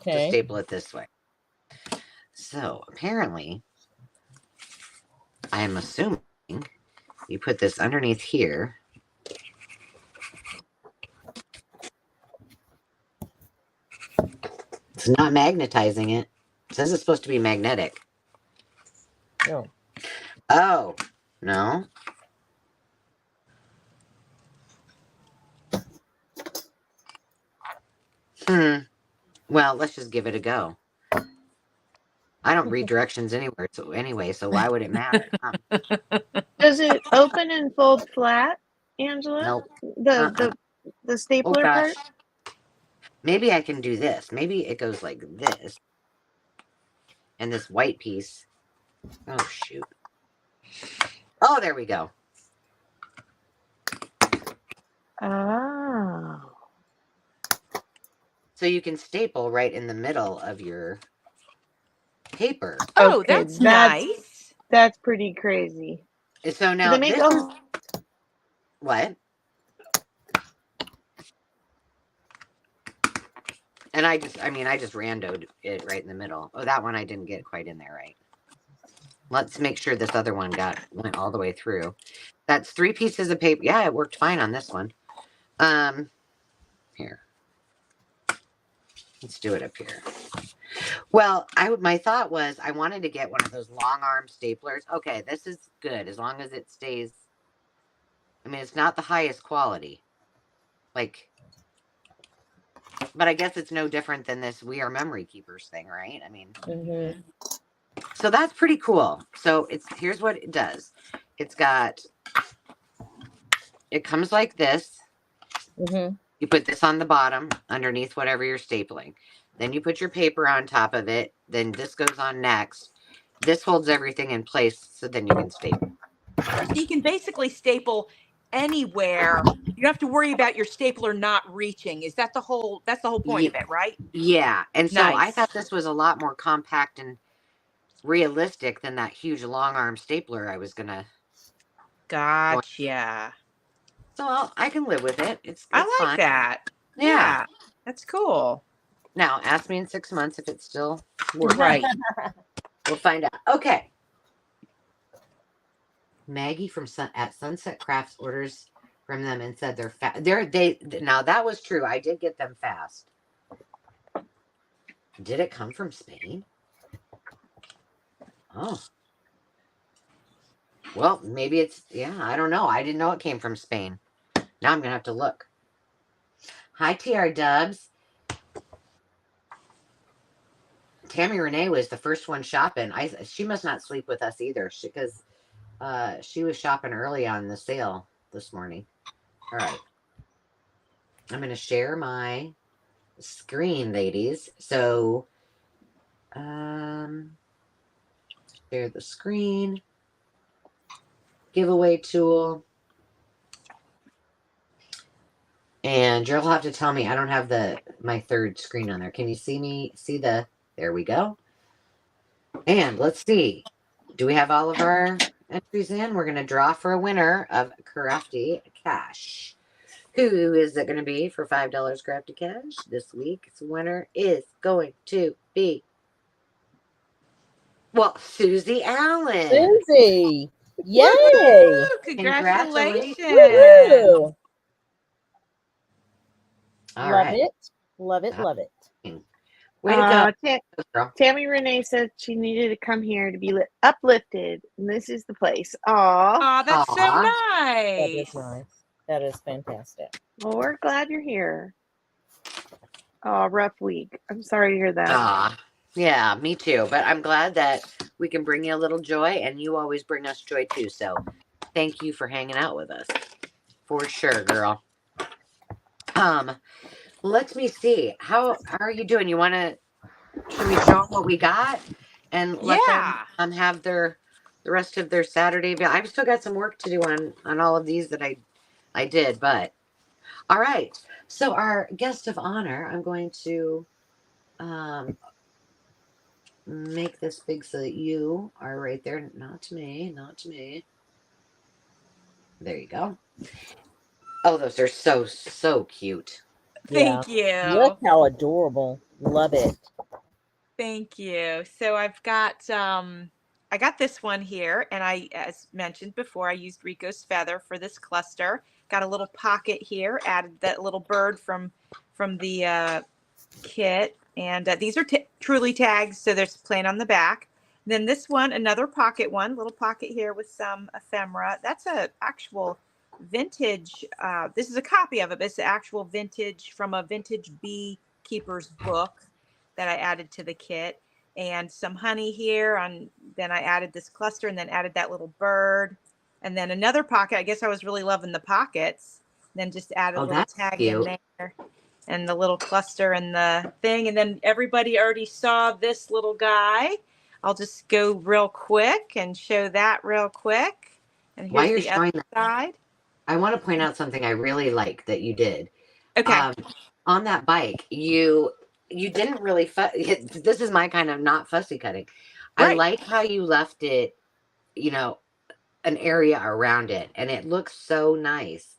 Speaker 1: Just staple it this way. So apparently, I am assuming you put this underneath here. It's not magnetizing it. It says it's supposed to be magnetic.
Speaker 3: No.
Speaker 1: Oh, no. Well, let's just give it a go. I don't read directions anywhere, so why would it matter?
Speaker 5: Does it open and fold flat, Angela?
Speaker 1: Nope.
Speaker 5: The stapler part?
Speaker 1: Maybe I can do this. Maybe it goes like this. And this white piece. Oh, shoot. Oh, there we go.
Speaker 5: Oh.
Speaker 1: So you can staple right in the middle of your paper.
Speaker 2: Oh,
Speaker 5: Okay,
Speaker 2: that's nice.
Speaker 5: That's pretty crazy.
Speaker 1: So now
Speaker 5: this
Speaker 1: is what? And I just randoed it right in the middle. Oh, that one I didn't get quite in there right. Let's make sure this other one went all the way through. That's 3 pieces of paper. Yeah, it worked fine on this one. Here. Let's do it up here. Well, my thought was I wanted to get one of those long arm staplers. Okay, this is good as long as it stays. I mean, it's not the highest quality. But I guess it's no different than this We Are Memory Keepers thing, right? I mean, so that's pretty cool. So here's what it does. It comes like this. You put this on the bottom underneath whatever you're stapling. Then you put your paper on top of it. Then this goes on next. This holds everything in place so then you can staple.
Speaker 2: So you can basically staple anywhere. You don't have to worry about your stapler not reaching. Is that that's the whole point of it, right?
Speaker 1: Yeah. And so
Speaker 2: Nice.
Speaker 1: I thought this was a lot more compact and realistic than that huge long arm stapler I was gonna.
Speaker 2: Gotcha.
Speaker 1: So I can live with it. It's
Speaker 2: I like
Speaker 1: fine.
Speaker 2: that.
Speaker 1: Yeah.
Speaker 2: That's cool.
Speaker 1: Now ask me in 6 months if it's still working.
Speaker 2: Right.
Speaker 1: We'll find out. Okay. Maggie at Sunset Crafts orders from them and said they're fast. Now that was true. I did get them fast. Did it come from Spain? Oh. Well, maybe I don't know. I didn't know it came from Spain. Now I'm going to have to look. Hi, TR Dubs. Tammy Renee was the first one shopping. She must not sleep with us either because she was shopping early on the sale this morning. All right. I'm going to share my screen, ladies. So, share the screen. Giveaway tool. And you'll have to tell me. I don't have my third screen on there. Can you see me? There we go. And let's see. Do we have all of our entries in, we're going to draw for a winner of Crafty Cash. Who is it going to be for $5 Crafty Cash? This week's winner is going to be, well, Susie Allen.
Speaker 3: Susie. Yay.
Speaker 2: Woo!
Speaker 1: Congratulations.
Speaker 2: Congratulations.
Speaker 3: Woohoo.
Speaker 1: All
Speaker 3: Love
Speaker 1: right.
Speaker 3: it. Love it. Love it.
Speaker 1: Way to go, girl.
Speaker 5: Tammy Renee said she needed to come here to be uplifted, and this is the place. Aw.
Speaker 2: Oh, that's so
Speaker 1: Aw.
Speaker 3: That is
Speaker 2: nice.
Speaker 3: nice. That is fantastic.
Speaker 5: Well, we're glad you're here. Oh, rough week. I'm sorry to hear that.
Speaker 1: Aw. Yeah, me too. But I'm glad that we can bring you a little joy, and you always bring us joy too. So thank you for hanging out with us. For sure, girl. Let me see. How are you doing? Should we show them what we got and let them have the rest of their Saturday? I've still got some work to do on all of these that I did, but all right. So our guest of honor, I'm going to make this big so that you are right there. Not me, not me. There you go. Oh, those are so cute.
Speaker 2: Thank you.
Speaker 3: Look how adorable. Love it.
Speaker 2: Thank you. So I've got I got this one here, and as mentioned before, I used Rico's feather for this cluster. Got a little pocket here, added that little bird from the kit, and these are truly tags, so there's plain on the back. Then this one, another pocket one, little pocket here with some ephemera. That's a actual vintage. This is a copy of it, but it's the actual vintage from a vintage beekeeper's book that I added to the kit, and some honey here. Then I added this cluster, and then added that little bird, and then another pocket. I guess I was really loving the pockets. Then just added a little tag in there, and the little cluster and the thing. And then everybody already saw this little guy. I'll just go real quick and show that real quick. And here's the other side.
Speaker 1: I want to point out something I really like that you did.
Speaker 2: Okay.
Speaker 1: On that bike, you didn't really this is my kind of not fussy cutting. Right. I like how you left it, an area around it, and it looks so nice.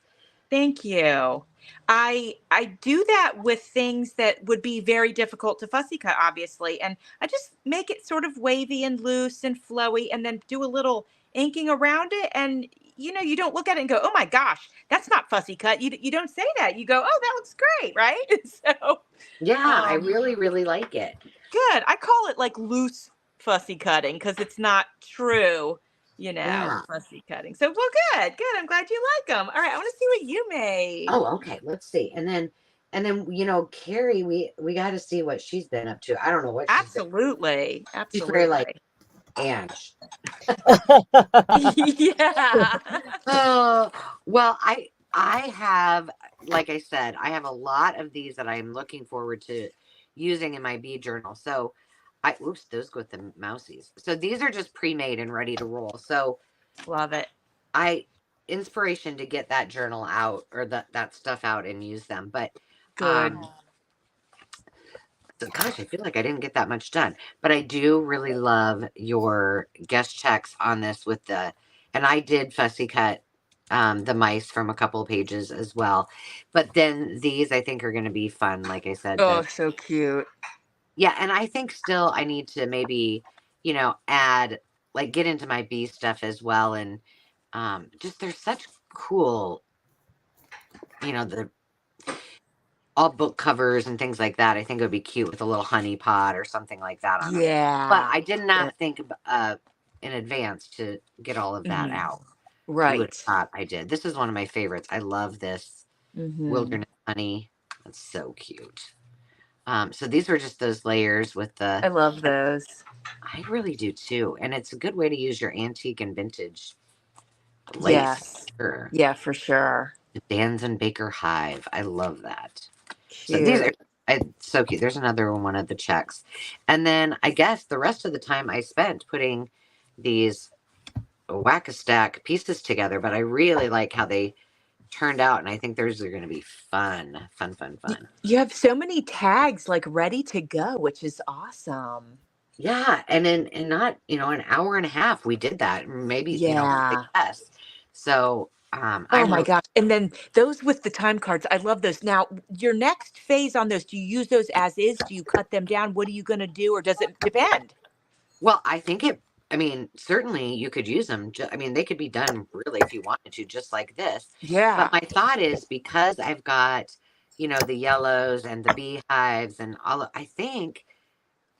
Speaker 2: Thank you. I do that with things that would be very difficult to fussy cut, obviously, and I just make it sort of wavy and loose and flowy, and then do a little inking around it, and you don't look at it and go, oh my gosh, that's not fussy cut. You don't say that. You go, oh, that looks great, right? So
Speaker 1: yeah, I really like it.
Speaker 2: Good. I call it like loose fussy cutting because it's not true, fussy cutting. So, well, good. I'm glad you like them. All right, I want to see what you made.
Speaker 1: Oh, okay. Let's see. And then Carrie, we got to see what she's been up to. I don't know what.
Speaker 2: Absolutely.
Speaker 1: She's very like Ange.
Speaker 2: Yeah.
Speaker 1: Oh, well, I have, like I said, I have a lot of these that I'm looking forward to using in my bead journal. So those go with the mousies. So these are just pre-made and ready to roll. So
Speaker 2: love it.
Speaker 1: Inspiration to get that journal out or that stuff out and use them. But
Speaker 2: good.
Speaker 1: So gosh, I feel like I didn't get that much done, but I do really love your guest checks on this and I did fussy cut the mice from a couple of pages as well. But then these I think are going to be fun. Like I said.
Speaker 2: Oh, so cute.
Speaker 1: Yeah. And I think still I need to maybe, add, like get into my bee stuff as well. And just there's such cool, all book covers and things like that. I think it would be cute with a little honey pot or something like that on it. But I did not think in advance to get all of that out.
Speaker 2: Right.
Speaker 1: You would have thought I did. This is one of my favorites. I love this wilderness honey. That's so cute. So these were just those layers with the.
Speaker 2: I love those.
Speaker 1: I really do too. And it's a good way to use your antique and vintage lace.
Speaker 2: Yes.
Speaker 1: Sure.
Speaker 2: Yeah, for sure.
Speaker 1: The Dan's and Baker Hive. I love that.
Speaker 2: Cute.
Speaker 1: So these are so cute. There's another one of the checks. And then I guess the rest of the time I spent putting these whack-a-stack pieces together, but I really like how they turned out, and I think those are going to be fun.
Speaker 2: You have so many tags like ready to go, which is awesome.
Speaker 1: Yeah, and in not, an hour and a half, we did that, maybe, maybe
Speaker 2: Yeah.
Speaker 1: less. So,
Speaker 2: Oh
Speaker 1: I'm
Speaker 2: my
Speaker 1: really,
Speaker 2: gosh. And then those with the time cards, I love those. Now, your next phase on those, do you use those as is? Do you cut them down? What are you going to do? Or does it depend?
Speaker 1: well, I mean, certainly you could use them. I mean, they could be done really if you wanted to, just like this.
Speaker 2: Yeah.
Speaker 1: But my thought is because I've got, the yellows and the beehives and I think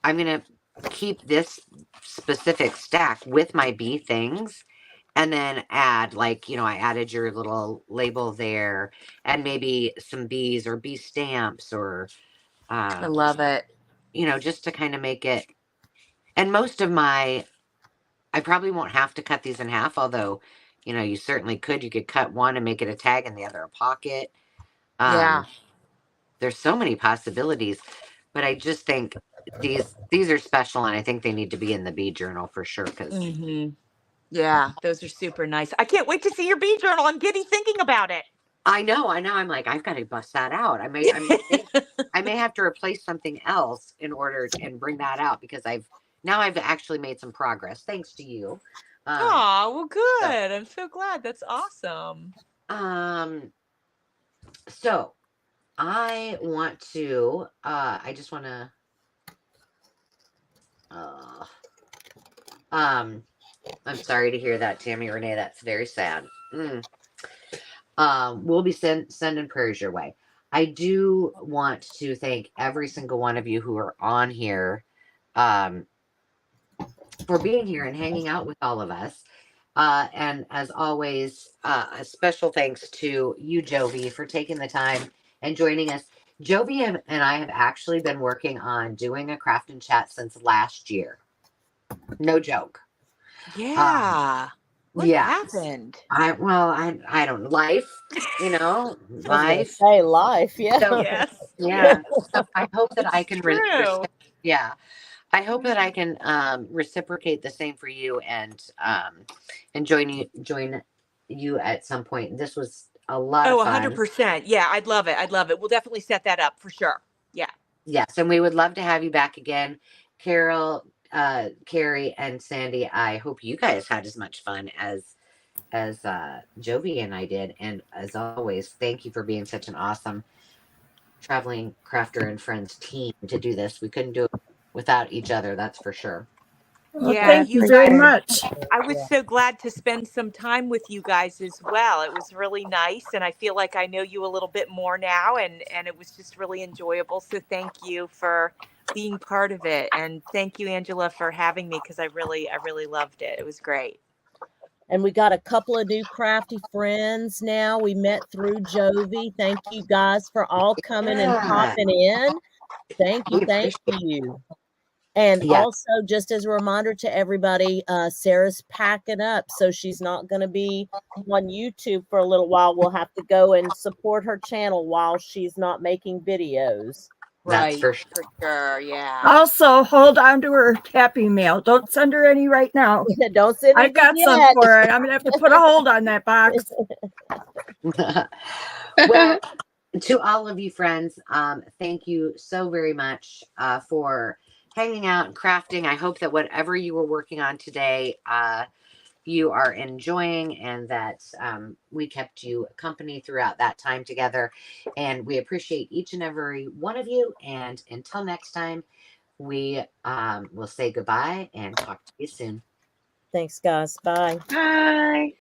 Speaker 1: I'm going to keep this specific stack with my bee things and then add, like, I added your little label there and maybe some bees or bee stamps or,
Speaker 2: I
Speaker 1: uh,
Speaker 2: love it.
Speaker 1: just to kind of make it. And I probably won't have to cut these in half, although, you certainly could. You could cut one and make it a tag and the other a pocket.
Speaker 2: Yeah.
Speaker 1: Um, there's so many possibilities, but I just think these are special, and I think they need to be in the bee journal for sure. Because
Speaker 2: Hmm. Yeah. Those are super nice. I can't wait to see your bee journal. I'm giddy thinking about it.
Speaker 1: I know. I'm like, I've got to bust that out. I may have to replace something else in order and bring that out because I've actually made some progress thanks to you. Um,
Speaker 2: Oh, well,
Speaker 1: so,
Speaker 2: good. I'm so glad. That's awesome.
Speaker 1: um, so I want to. I just want to. Uh, um, I'm sorry to hear that, Tammy Renee. That's very sad. Mm. We'll be sending prayers your way. I do want to thank every single one of you who are on here, um, for being here and hanging out with all of us. And as always, a special thanks to you, Jovi, for taking the time and joining us. Jovi and I have actually been working on doing a craft and chat since last year. No joke. Um,
Speaker 2: Yeah. What
Speaker 1: yeah.
Speaker 2: happened?
Speaker 1: I don't life,
Speaker 3: I was gonna
Speaker 1: life.
Speaker 3: say life, yeah.
Speaker 1: So
Speaker 2: Yes.
Speaker 1: yeah. So I hope that I
Speaker 2: It's
Speaker 1: can
Speaker 2: true.
Speaker 1: yeah. I hope that I can reciprocate the same for you and join you at some point. This was a lot of
Speaker 2: Oh,
Speaker 1: fun.
Speaker 2: 100%. Yeah, I'd love it. I'd love it. We'll definitely set that up for sure. Yeah.
Speaker 1: Yes, and we would love to have you back again. Carol, Carrie, and Sandy, I hope you guys had as much fun as Jovi and I did. And as always, thank you for being such an awesome traveling crafter and friends team to do this. We couldn't do it without each other, that's for sure.
Speaker 4: Well,
Speaker 2: Yeah,
Speaker 4: thank
Speaker 2: you
Speaker 4: you very
Speaker 2: guys,
Speaker 4: much.
Speaker 2: I was so glad to spend some time with you guys as well. It was really nice, and I feel like I know you a little bit more now, and it was just really enjoyable. So thank you for being part of it, and thank you, Angela, for having me because I really loved it. It was great.
Speaker 3: And we got a couple of new crafty friends now. We met through Jovi. Thank you guys for all coming and
Speaker 1: Yeah,
Speaker 3: popping in. Thank you,
Speaker 1: we
Speaker 3: thank
Speaker 1: appreciate
Speaker 3: you. And
Speaker 1: it. Yeah,
Speaker 3: also, just as a reminder to everybody, Sarah's packing up, so she's not going to be on YouTube for a little while. We'll have to go and support her channel while she's not making videos.
Speaker 1: that's
Speaker 2: Right,
Speaker 1: for sure.
Speaker 2: for sure. Yeah.
Speaker 4: Also, hold on to her happy mail. Don't send her any right now.
Speaker 3: Don't send
Speaker 4: I've
Speaker 3: anything
Speaker 4: got some
Speaker 3: yet.
Speaker 4: for her, and I'm gonna have to put a hold on that box.
Speaker 1: Well, to all of you friends, thank you so very much for hanging out and crafting. I hope that whatever you were working on today, you are enjoying and that we kept you company throughout that time together. And we appreciate each and every one of you. And until next time, we will say goodbye and talk to you soon.
Speaker 3: Thanks, guys. Bye.
Speaker 5: Hi.